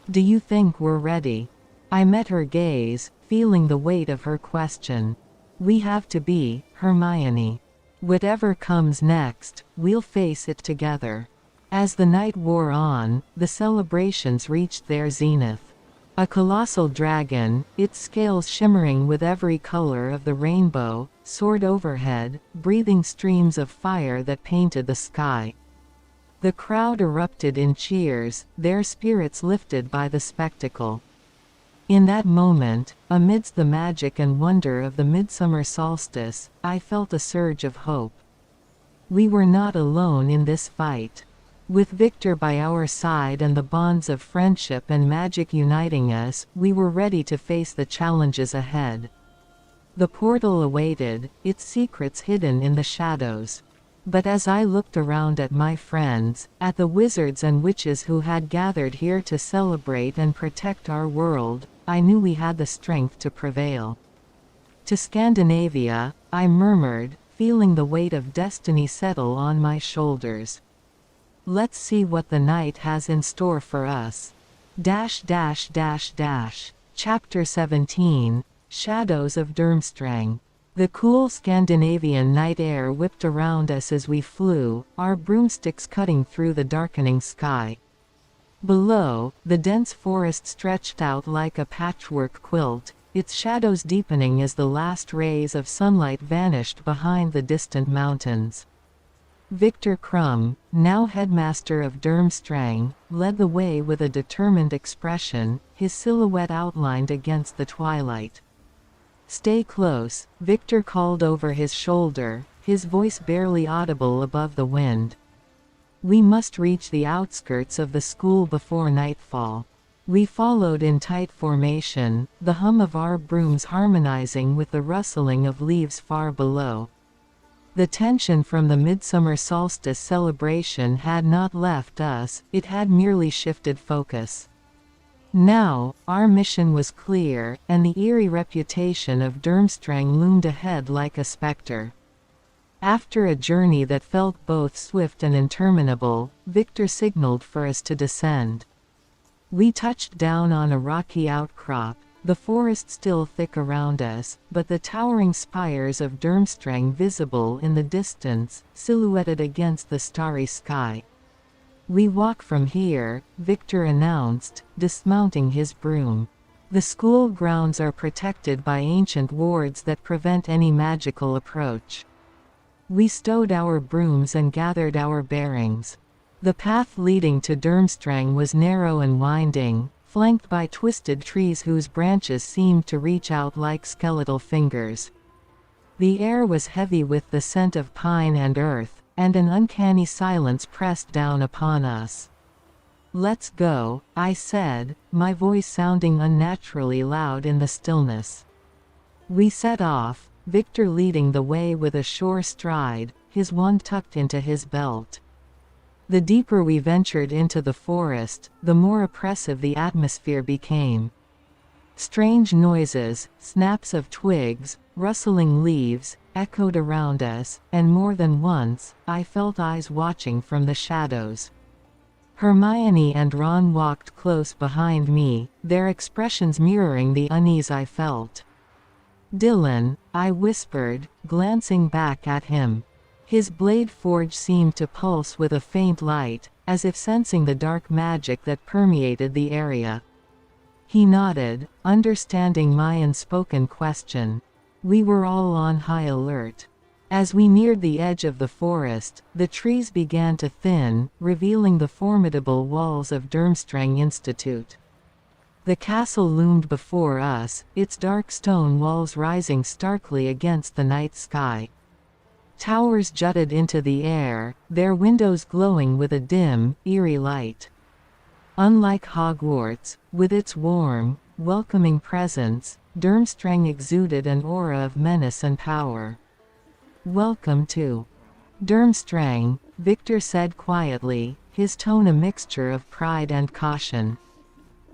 Do you think we're ready? I met her gaze, feeling the weight of her question. We have to be, Hermione. Whatever comes next, we'll face it together. As the night wore on, the celebrations reached their zenith. A colossal dragon, its scales shimmering with every color of the rainbow, soared overhead, breathing streams of fire that painted the sky. The crowd erupted in cheers, their spirits lifted by the spectacle. In that moment, amidst the magic and wonder of the midsummer solstice, I felt a surge of hope. We were not alone in this fight. With Victor by our side and the bonds of friendship and magic uniting us, we were ready to face the challenges ahead. The portal awaited, its secrets hidden in the shadows. But as I looked around at my friends, at the wizards and witches who had gathered here to celebrate and protect our world, I knew we had the strength to prevail. To Scandinavia, I murmured, feeling the weight of destiny settle on my shoulders. Let's see what the night has in store for us. Chapter 17, Shadows of Durmstrang. The cool Scandinavian night air whipped around us as we flew, our broomsticks cutting through the darkening sky. Below, the dense forest stretched out like a patchwork quilt, its shadows deepening as the last rays of sunlight vanished behind the distant mountains. Victor Krum, now headmaster of Durmstrang, led the way with a determined expression, his silhouette outlined against the twilight. Stay close, Victor called over his shoulder, his voice barely audible above the wind. We must reach the outskirts of the school before nightfall. We followed in tight formation, the hum of our brooms harmonizing with the rustling of leaves far below. The tension from the midsummer solstice celebration had not left us, it had merely shifted focus. Now, our mission was clear, and the eerie reputation of Durmstrang loomed ahead like a specter. After a journey that felt both swift and interminable, Victor signaled for us to descend. We touched down on a rocky outcrop, the forest still thick around us, but the towering spires of Durmstrang visible in the distance, silhouetted against the starry sky. "We walk from here," Victor announced, dismounting his broom. "The school grounds are protected by ancient wards that prevent any magical approach." We stowed our brooms and gathered our bearings. The path leading to Durmstrang was narrow and winding, flanked by twisted trees whose branches seemed to reach out like skeletal fingers. The air was heavy with the scent of pine and earth, and an uncanny silence pressed down upon us. "Let's go," I said, my voice sounding unnaturally loud in the stillness. We set off, Victor leading the way with a sure stride, his wand tucked into his belt. The deeper we ventured into the forest, the more oppressive the atmosphere became. Strange noises, snaps of twigs, rustling leaves, echoed around us, and more than once, I felt eyes watching from the shadows. Hermione and Ron walked close behind me, their expressions mirroring the unease I felt. "Dillon," I whispered, glancing back at him. His blade forge seemed to pulse with a faint light, as if sensing the dark magic that permeated the area. He nodded, understanding my unspoken question. We were all on high alert. As we neared the edge of the forest, the trees began to thin, revealing the formidable walls of Durmstrang Institute. The castle loomed before us, its dark stone walls rising starkly against the night sky. Towers jutted into the air, their windows glowing with a dim, eerie light. Unlike Hogwarts, with its warm, welcoming presence, Durmstrang exuded an aura of menace and power. "Welcome to Durmstrang," Victor said quietly, his tone a mixture of pride and caution.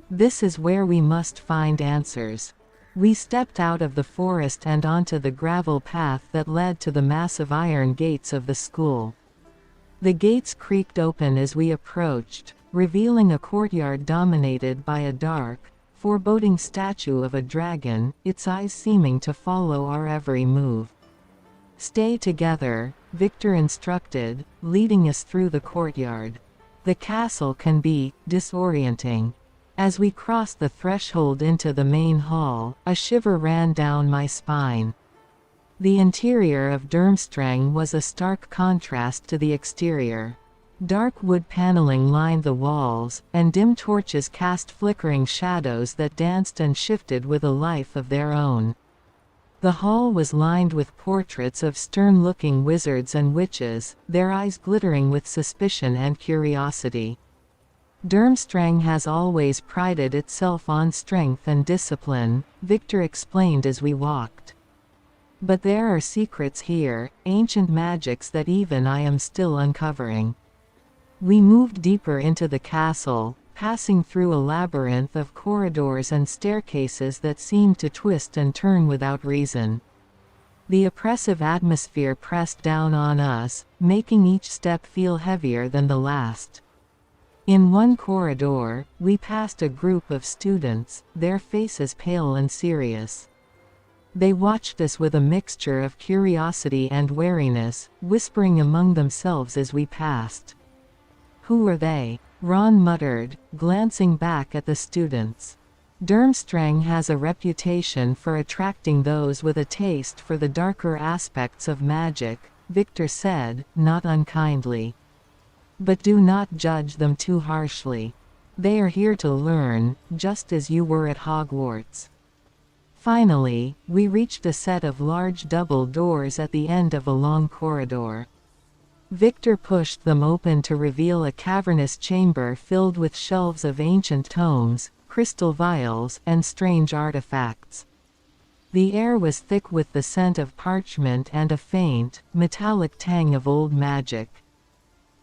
"This is where we must find answers." We stepped out of the forest and onto the gravel path that led to the massive iron gates of the school. The gates creaked open as we approached, revealing a courtyard dominated by a dark, foreboding statue of a dragon, its eyes seeming to follow our every move. "Stay together," Victor instructed, leading us through the courtyard. "The castle can be disorienting." As we crossed the threshold into the main hall, a shiver ran down my spine. The interior of Durmstrang was a stark contrast to the exterior. Dark wood paneling lined the walls, and dim torches cast flickering shadows that danced and shifted with a life of their own. The hall was lined with portraits of stern-looking wizards and witches, their eyes glittering with suspicion and curiosity. "Durmstrang has always prided itself on strength and discipline," Victor explained as we walked. "But there are secrets here, ancient magics that even I am still uncovering." We moved deeper into the castle, passing through a labyrinth of corridors and staircases that seemed to twist and turn without reason. The oppressive atmosphere pressed down on us, making each step feel heavier than the last. In one corridor, we passed a group of students, their faces pale and serious. They watched us with a mixture of curiosity and wariness, whispering among themselves as we passed. "Who are they?" Ron muttered, glancing back at the students. "Durmstrang has a reputation for attracting those with a taste for the darker aspects of magic," Victor said, not unkindly. "But do not judge them too harshly. They are here to learn, just as you were at Hogwarts." Finally, we reached a set of large double doors at the end of a long corridor. Victor pushed them open to reveal a cavernous chamber filled with shelves of ancient tomes, crystal vials, and strange artifacts. The air was thick with the scent of parchment and a faint, metallic tang of old magic.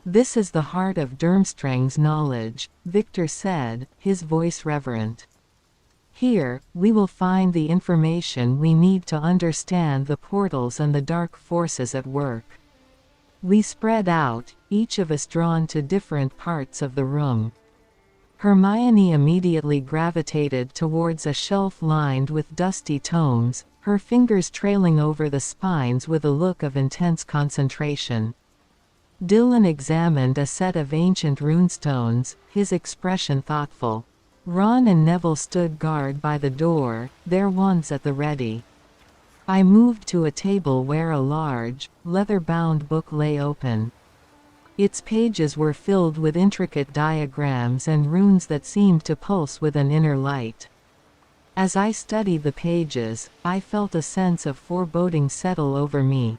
"This is the heart of Durmstrang's knowledge," Victor said, his voice reverent. "Here, we will find the information we need to understand the portals and the dark forces at work." We spread out, each of us drawn to different parts of the room. Hermione immediately gravitated towards a shelf lined with dusty tomes, her fingers trailing over the spines with a look of intense concentration. Dillon examined a set of ancient runestones, his expression thoughtful. Ron and Neville stood guard by the door, their wands at the ready. I moved to a table where a large, leather-bound book lay open. Its pages were filled with intricate diagrams and runes that seemed to pulse with an inner light. As I studied the pages, I felt a sense of foreboding settle over me.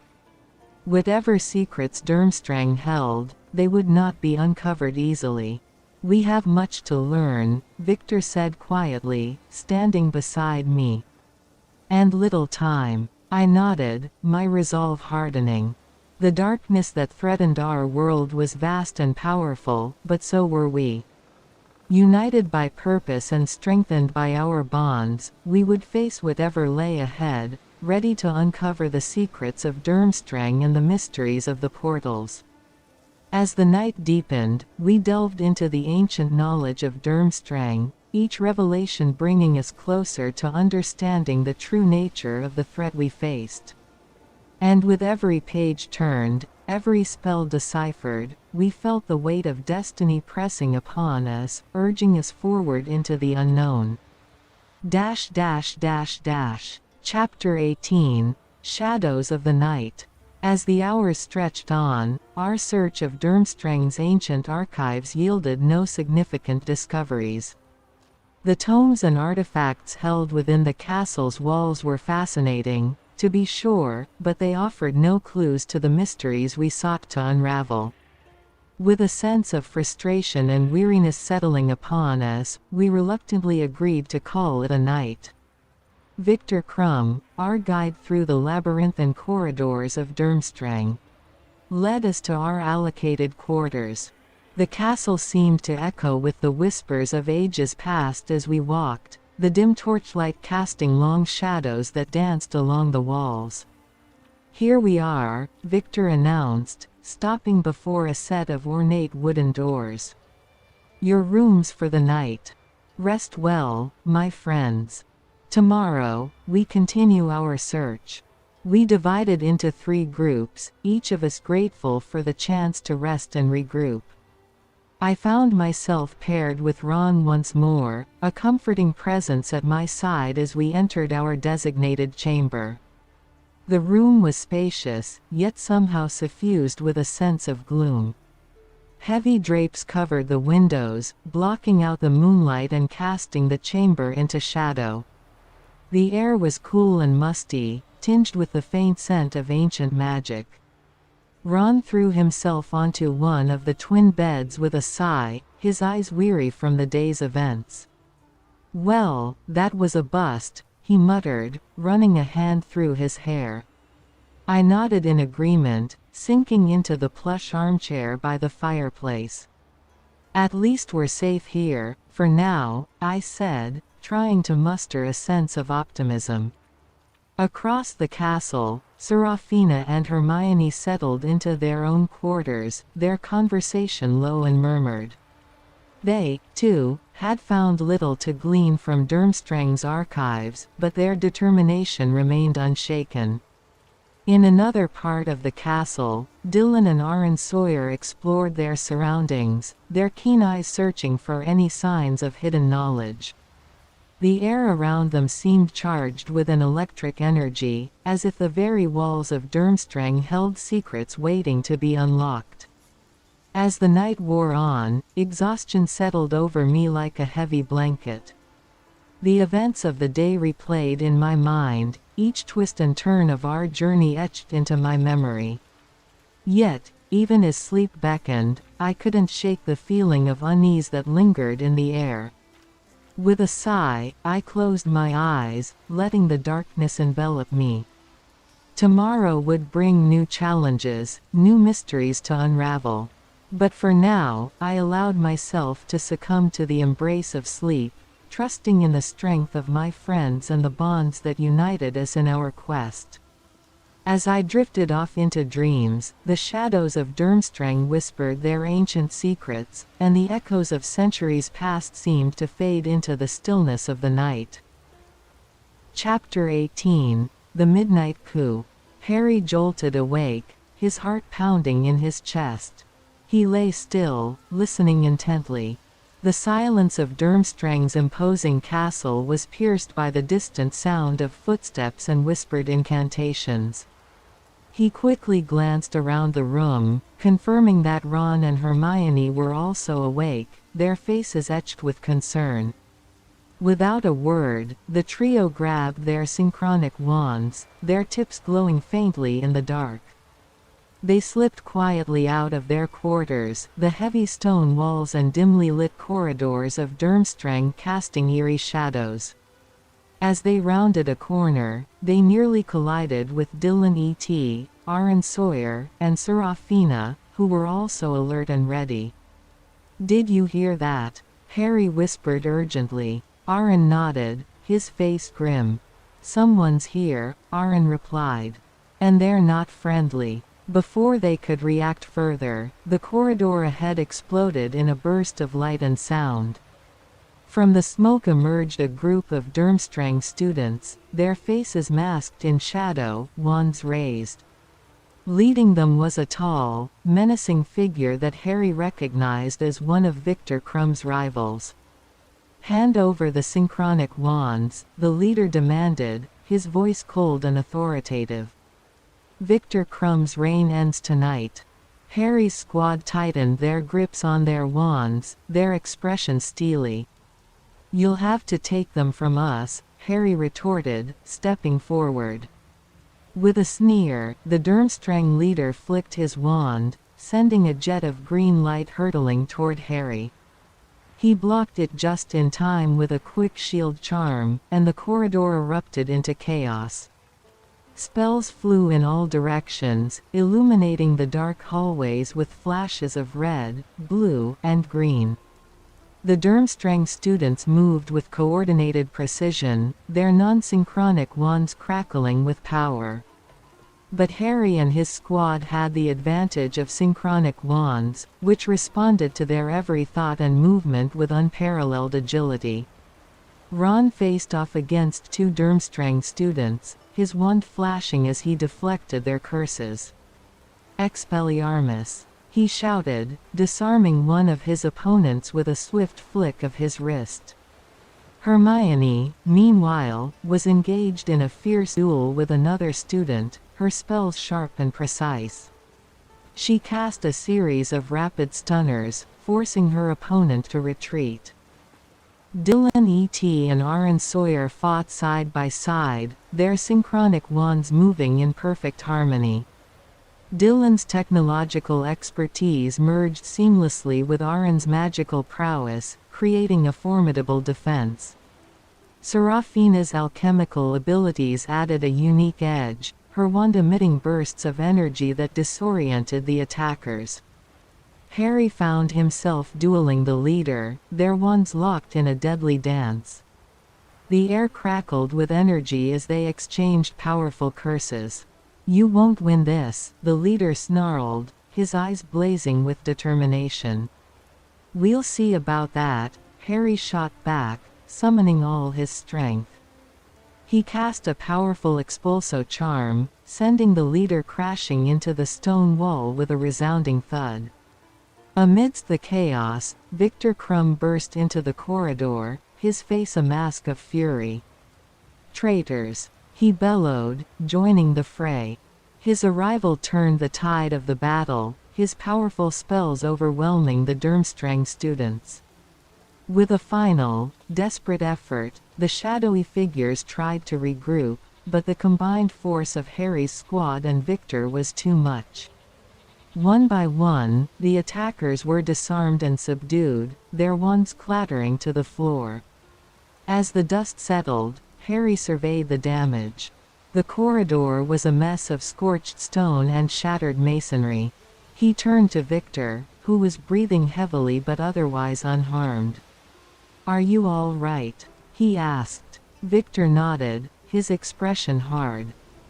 Whatever secrets Durmstrang held, they would not be uncovered easily. "We have much to learn," Victor said quietly, standing beside me. "And little time." I nodded, my resolve hardening. The darkness that threatened our world was vast and powerful, but so were we. United by purpose and strengthened by our bonds, we would face whatever lay ahead, ready to uncover the secrets of Durmstrang and the mysteries of the portals. As the night deepened, we delved into the ancient knowledge of Durmstrang, each revelation bringing us closer to understanding the true nature of the threat we faced. And with every page turned, every spell deciphered, we felt the weight of destiny pressing upon us, urging us forward into the unknown. Chapter 18, Shadows of the Night. As the hours stretched on, our search of Durmstrang's ancient archives yielded no significant discoveries. The tomes and artifacts held within the castle's walls were fascinating, to be sure, but they offered no clues to the mysteries we sought to unravel. With a sense of frustration and weariness settling upon us, we reluctantly agreed to call it a night. Victor Crumb, our guide through the labyrinthine corridors of Durmstrang, led us to our allocated quarters. The castle seemed to echo with the whispers of ages past as we walked, the dim torchlight casting long shadows that danced along the walls. "Here we are," Victor announced, stopping before a set of ornate wooden doors. "Your rooms for the night. Rest well, my friends. Tomorrow, we continue our search." We divided into 3 groups, each of us grateful for the chance to rest and regroup. I found myself paired with Ron once more, a comforting presence at my side as we entered our designated chamber. The room was spacious, yet somehow suffused with a sense of gloom. Heavy drapes covered the windows, blocking out the moonlight and casting the chamber into shadow. The air was cool and musty, tinged with the faint scent of ancient magic. Ron threw himself onto one of the twin beds with a sigh, his eyes weary from the day's events. "Well, that was a bust," he muttered, running a hand through his hair. I nodded in agreement, sinking into the plush armchair by the fireplace. "At least we're safe here, for now," I said, trying to muster a sense of optimism. Across the castle, Seraphina and Hermione settled into their own quarters, their conversation low and murmured. They, too, had found little to glean from Durmstrang's archives, but their determination remained unshaken. In another part of the castle, Dillon and Arren Sawyer explored their surroundings, their keen eyes searching for any signs of hidden knowledge. The air around them seemed charged with an electric energy, as if the very walls of Durmstrang held secrets waiting to be unlocked. As the night wore on, exhaustion settled over me like a heavy blanket. The events of the day replayed in my mind, each twist and turn of our journey etched into my memory. Yet, even as sleep beckoned, I couldn't shake the feeling of unease that lingered in the air. With a sigh, I closed my eyes, letting the darkness envelop me. Tomorrow would bring new challenges, new mysteries to unravel. But for now, I allowed myself to succumb to the embrace of sleep, trusting in the strength of my friends and the bonds that united us in our quest. As I drifted off into dreams, the shadows of Durmstrang whispered their ancient secrets, and the echoes of centuries past seemed to fade into the stillness of the night. Chapter 18, The Midnight Coup. Harry jolted awake, his heart pounding in his chest. He lay still, listening intently. The silence of Durmstrang's imposing castle was pierced by the distant sound of footsteps and whispered incantations. He quickly glanced around the room, confirming that Ron and Hermione were also awake, their faces etched with concern. Without a word, the trio grabbed their synchronic wands, their tips glowing faintly in the dark. They slipped quietly out of their quarters, the heavy stone walls and dimly lit corridors of Durmstrang casting eerie shadows. As they rounded a corner, they nearly collided with Dillon E.T, Arren Sawyer, and Seraphina, who were also alert and ready. "Did you hear that?" Harry whispered urgently. Arren nodded, his face grim. "Someone's here," Arren replied. "And they're not friendly." Before they could react further, the corridor ahead exploded in a burst of light and sound. From the smoke emerged a group of Durmstrang students, their faces masked in shadow, wands raised. Leading them was a tall, menacing figure that Harry recognized as one of Viktor Krum's rivals. "Hand over the synchronic wands," the leader demanded, his voice cold and authoritative. "Viktor Krum's reign ends tonight." Harry's squad tightened their grips on their wands, their expressions steely. "You'll have to take them from us," Harry retorted, stepping forward. With a sneer, the Durmstrang leader flicked his wand, sending a jet of green light hurtling toward Harry. He blocked it just in time with a quick shield charm, and the corridor erupted into chaos. Spells flew in all directions, illuminating the dark hallways with flashes of red, blue, and green. The Durmstrang students moved with coordinated precision, their non-synchronic wands crackling with power. But Harry and his squad had the advantage of synchronic wands, which responded to their every thought and movement with unparalleled agility. Ron faced off against two Durmstrang students, his wand flashing as he deflected their curses. "Expelliarmus!" he shouted, disarming one of his opponents with a swift flick of his wrist. Hermione, meanwhile, was engaged in a fierce duel with another student, her spells sharp and precise. She cast a series of rapid stunners, forcing her opponent to retreat. Dillon E.T and Arren Sawyer fought side by side, their synchronic wands moving in perfect harmony. Dillon's technological expertise merged seamlessly with Arren's magical prowess, creating a formidable defense. Seraphina's alchemical abilities added a unique edge, her wand emitting bursts of energy that disoriented the attackers. Harry found himself dueling the leader, their wands locked in a deadly dance. The air crackled with energy as they exchanged powerful curses. "You won't win this," the leader snarled, his eyes blazing with determination. "We'll see about that," Harry shot back, summoning all his strength. He cast a powerful expulso charm, sending the leader crashing into the stone wall with a resounding thud. Amidst the chaos, Viktor Krum burst into the corridor, his face a mask of fury. "Traitors!" he bellowed, joining the fray. His arrival turned the tide of the battle, his powerful spells overwhelming the Durmstrang students. With a final, desperate effort, the shadowy figures tried to regroup, but the combined force of Harry's squad and Viktor was too much. One by one, the attackers were disarmed and subdued, their wands clattering to the floor. As the dust settled, Harry surveyed the damage. The corridor was a mess of scorched stone and shattered masonry. He turned to Viktor, who was breathing heavily but otherwise unharmed. "Are you all right?" he asked. Viktor nodded, his expression hard.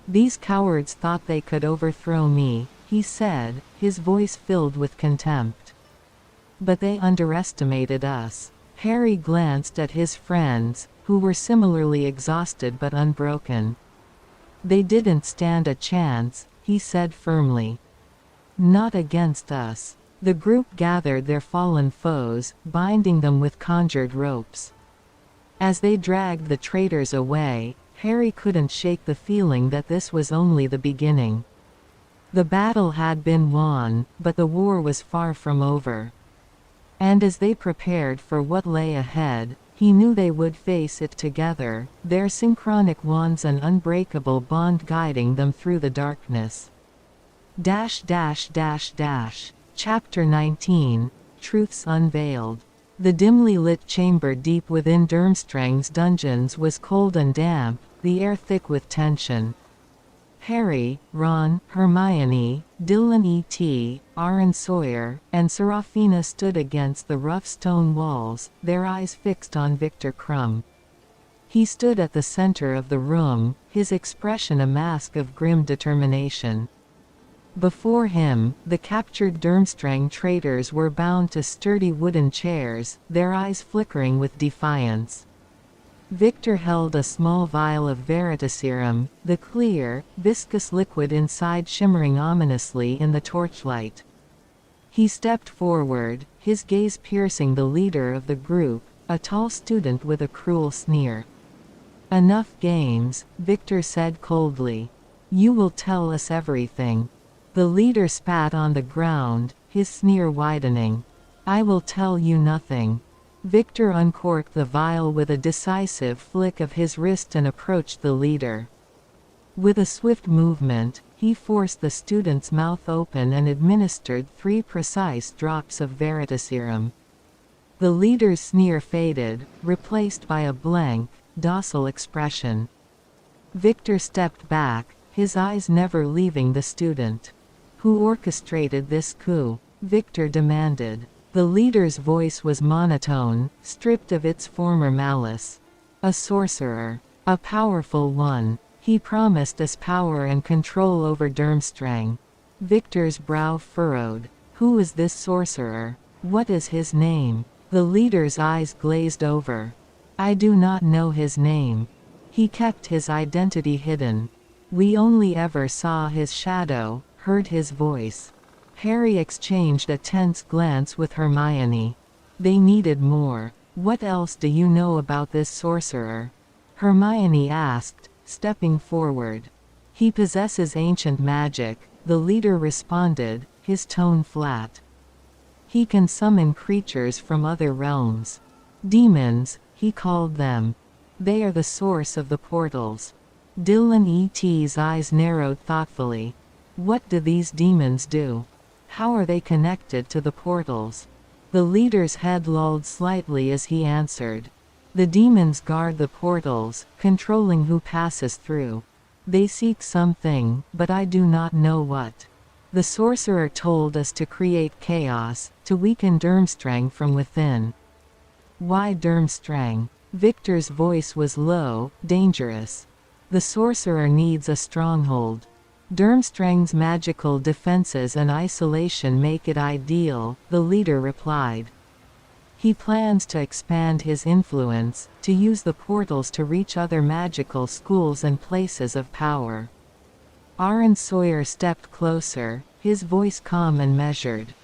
"These cowards thought they could overthrow me," he said, his voice filled with contempt. "But they underestimated us." Harry glanced at his friends, who were similarly exhausted but unbroken. "They didn't stand a chance," he said firmly. Not against us. The group gathered their fallen foes, binding them with conjured ropes. As they dragged the traitors away, Harry couldn't shake the feeling that this was only the beginning. The battle had been won, but the war was far from over. And as they prepared for what lay ahead, he knew they would face it together, their synchronic wands an unbreakable bond guiding them through the darkness. Chapter 19, Truths Unveiled. The dimly lit chamber deep within Durmstrang's dungeons was cold and damp, the air thick with tension. Harry, Ron, Hermione, Dillon E.T, Arren Sawyer, and Seraphina stood against the rough stone walls, their eyes fixed on Viktor Krum. He stood at the center of the room, his expression a mask of grim determination. Before him, the captured Durmstrang traitors were bound to sturdy wooden chairs, their eyes flickering with defiance. Viktor held a small vial of veritaserum, the clear, viscous liquid inside shimmering ominously in the torchlight. He stepped forward, his gaze piercing the leader of the group, a tall student with a cruel sneer. "Enough games," Viktor said coldly. "You will tell us everything." The leader spat on the ground, his sneer widening. "I will tell you nothing." Viktor uncorked the vial with a decisive flick of his wrist and approached the leader. With a swift movement, he forced the student's mouth open and administered 3 precise drops of veritaserum. The leader's sneer faded, replaced by a blank, docile expression. Viktor stepped back, his eyes never leaving the student. "Who orchestrated this coup?" Viktor demanded. The leader's voice was monotone, stripped of its former malice. "A sorcerer. A powerful one. He promised us power and control over Durmstrang." Viktor's brow furrowed. "Who is this sorcerer? What is his name?" The leader's eyes glazed over. "I do not know his name. He kept his identity hidden. We only ever saw his shadow, heard his voice." Harry exchanged a tense glance with Hermione. They needed more. "What else do you know about this sorcerer?" Hermione asked, stepping forward. "He possesses ancient magic," the leader responded, his tone flat. "He can summon creatures from other realms. Demons, he called them. They are the source of the portals." Dillon E.T.'s eyes narrowed thoughtfully. "What do these demons do? How are they connected to the portals?" The leader's head lolled slightly as he answered. "The demons guard the portals, controlling who passes through. They seek something, but I do not know what. The sorcerer told us to create chaos, to weaken Durmstrang from within." "Why Durmstrang?" Viktor's voice was low, dangerous. "The sorcerer needs a stronghold. Durmstrang's magical defenses and isolation make it ideal," the leader replied. "He plans to expand his influence, to use the portals to reach other magical schools and places of power." Arren Sawyer stepped closer, his voice calm and measured.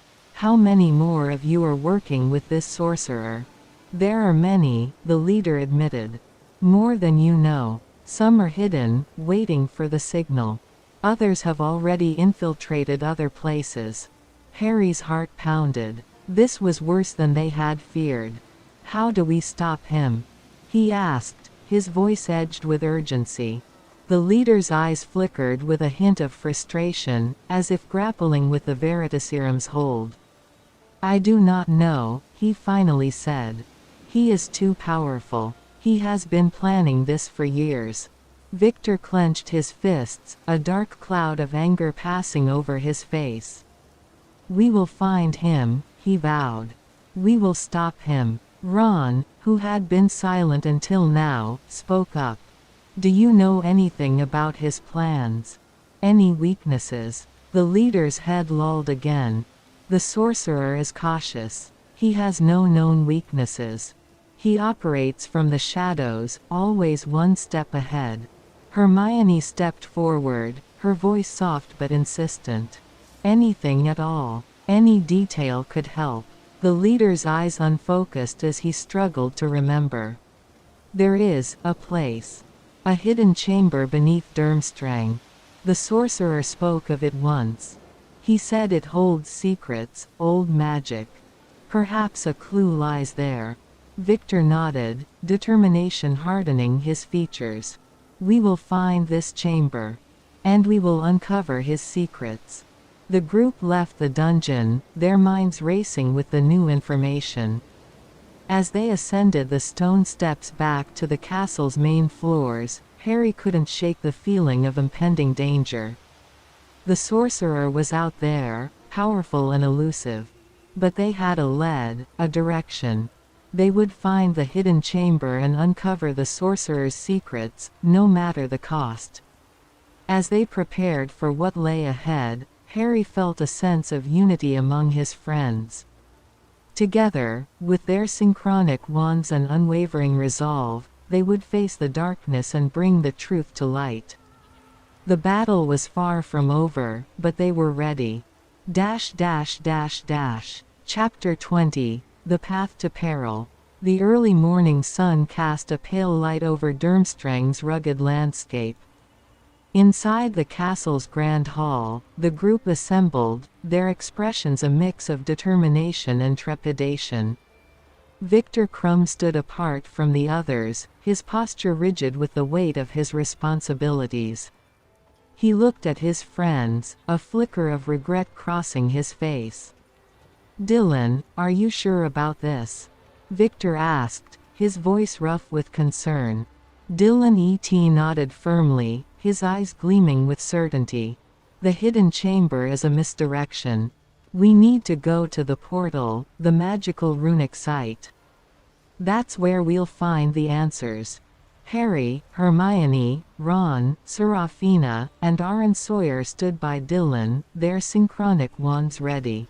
"How many more of you are working with this sorcerer?" "There are many," the leader admitted. "More than you know. Some are hidden, waiting for the signal. Others have already infiltrated other places." Harry's heart pounded. This was worse than they had feared. "How do we stop him?" he asked, his voice edged with urgency. The leader's eyes flickered with a hint of frustration, as if grappling with the veritaserum's hold. "I do not know," he finally said. "He is too powerful. He has been planning this for years." Viktor clenched his fists, a dark cloud of anger passing over his face. "We will find him," he vowed. "We will stop him." Ron, who had been silent until now, spoke up. "Do you know anything about his plans? Any weaknesses?" The leader's head lolled again. "The sorcerer is cautious. He has no known weaknesses. He operates from the shadows, always one step ahead." Hermione stepped forward, her voice soft but insistent. Anything at all. Any detail could help. The leader's eyes unfocused as he struggled to remember. There is a place. A hidden chamber beneath Durmstrang. The sorcerer spoke of it once. He said it holds secrets, old magic. Perhaps a clue lies there. Victor nodded, determination hardening his features. We will find this chamber. And we will uncover his secrets. The group left the dungeon, their minds racing with the new information. As they ascended the stone steps back to the castle's main floors, Harry couldn't shake the feeling of impending danger. The sorcerer was out there, powerful and elusive. But they had a direction. They would find the hidden chamber and uncover the sorcerer's secrets, no matter the cost. As they prepared for what lay ahead, Harry felt a sense of unity among his friends. Together, with their synchronic wands and unwavering resolve, they would face the darkness and bring the truth to light. The battle was far from over, but they were ready. Chapter 20, The Path to Peril. The early morning sun cast a pale light over Durmstrang's rugged landscape. Inside the castle's grand hall, the group assembled, their expressions a mix of determination and trepidation. Victor Crumb stood apart from the others, his posture rigid with the weight of his responsibilities. He looked at his friends, a flicker of regret crossing his face. "Dillon, are you sure about this?" Victor asked, his voice rough with concern. Dillon E.T. nodded firmly, his eyes gleaming with certainty. "The hidden chamber is a misdirection. We need to go to the portal, the magical runic site. That's where we'll find the answers." Harry, Hermione, Ron, Seraphina, and Arren Sawyer stood by Dillon, their synchronic wands ready.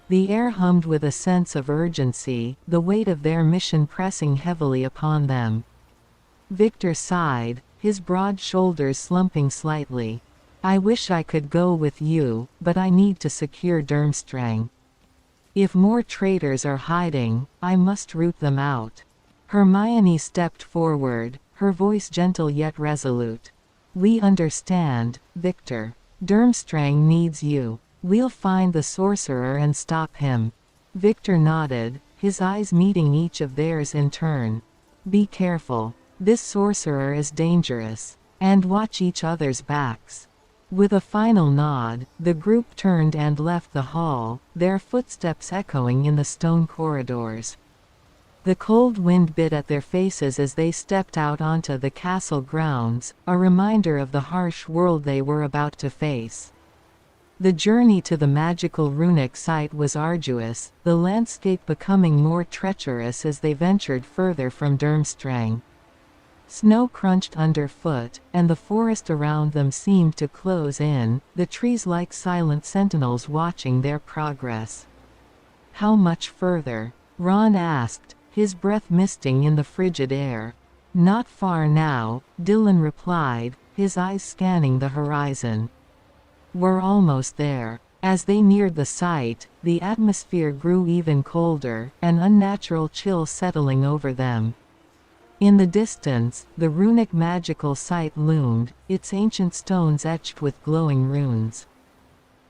The air hummed with a sense of urgency, the weight of their mission pressing heavily upon them. Victor sighed, his broad shoulders slumping slightly. "I wish I could go with you, but I need to secure Durmstrang. If more traitors are hiding, I must root them out." Hermione stepped forward, her voice gentle yet resolute. "We understand, Victor. Durmstrang needs you. We'll find the sorcerer and stop him." Victor nodded, his eyes meeting each of theirs in turn. "Be careful. This sorcerer is dangerous. And watch each other's backs." With a final nod, the group turned and left the hall, their footsteps echoing in the stone corridors. The cold wind bit at their faces as they stepped out onto the castle grounds, a reminder of the harsh world they were about to face. The journey to the magical runic site was arduous, the landscape becoming more treacherous as they ventured further from Durmstrang. Snow crunched underfoot, and the forest around them seemed to close in, the trees like silent sentinels watching their progress. "How much further?" Ron asked, his breath misting in the frigid air. "Not far now," Dillon replied, his eyes scanning the horizon. "We're almost there." As they neared the site, the atmosphere grew even colder, an unnatural chill settling over them. In the distance, the runic magical site loomed, its ancient stones etched with glowing runes.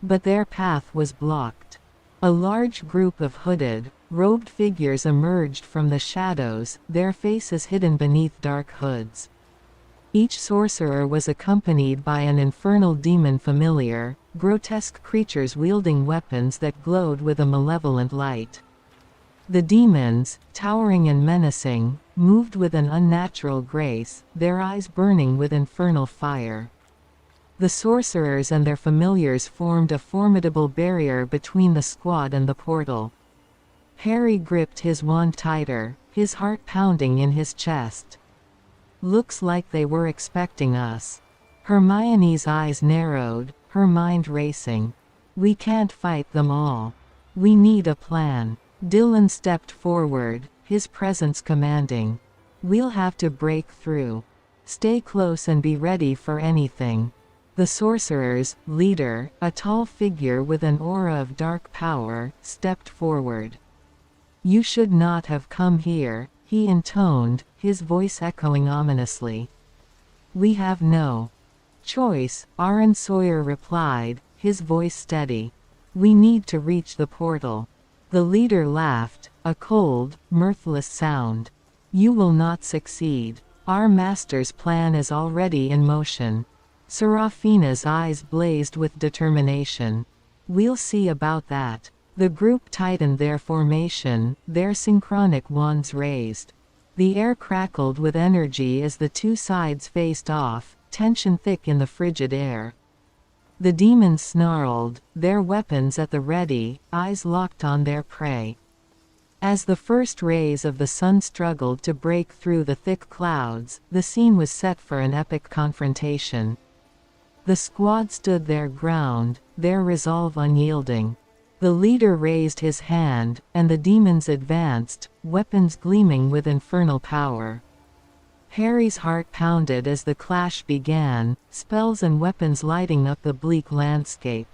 But their path was blocked. A large group of hooded, robed figures emerged from the shadows, their faces hidden beneath dark hoods. Each sorcerer was accompanied by an infernal demon familiar, grotesque creatures wielding weapons that glowed with a malevolent light. The demons, towering and menacing, moved with an unnatural grace, their eyes burning with infernal fire. The sorcerers and their familiars formed a formidable barrier between the squad and the portal. Harry gripped his wand tighter, his heart pounding in his chest. "Looks like they were expecting us." Hermione's eyes narrowed, her mind racing. "We can't fight them all. We need a plan." Dillon stepped forward, his presence commanding. "We'll have to break through. Stay close and be ready for anything." The sorcerer's leader, a tall figure with an aura of dark power, stepped forward. "You should not have come here," he intoned, his voice echoing ominously. "We have no choice," Arren Sawyer replied, his voice steady. "We need to reach the portal." The leader laughed, a cold, mirthless sound. "You will not succeed. Our master's plan is already in motion." Seraphina's eyes blazed with determination. "We'll see about that." The group tightened their formation, their synchronic wands raised. The air crackled with energy as the two sides faced off, tension thick in the frigid air. The demons snarled, their weapons at the ready, eyes locked on their prey. As the first rays of the sun struggled to break through the thick clouds, the scene was set for an epic confrontation. The squad stood their ground, their resolve unyielding. The leader raised his hand, and the demons advanced, weapons gleaming with infernal power. Harry's heart pounded as the clash began, spells and weapons lighting up the bleak landscape.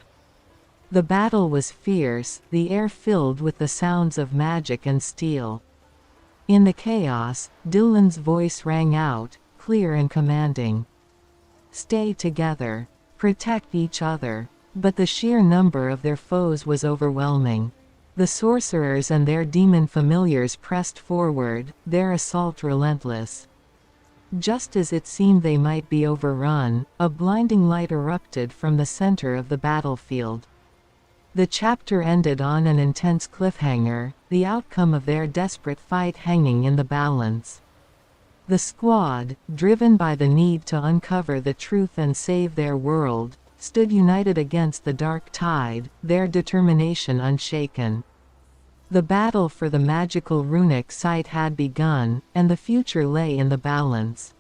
The battle was fierce, the air filled with the sounds of magic and steel. In the chaos, Dillon's voice rang out, clear and commanding. "Stay together. Protect each other." But the sheer number of their foes was overwhelming. The sorcerers and their demon familiars pressed forward, their assault relentless. Just as it seemed they might be overrun, a blinding light erupted from the center of the battlefield. The chapter ended on an intense cliffhanger, the outcome of their desperate fight hanging in the balance. The squad, driven by the need to uncover the truth and save their world, stood united against the dark tide, their determination unshaken. The battle for the magical runic site had begun, and the future lay in the balance.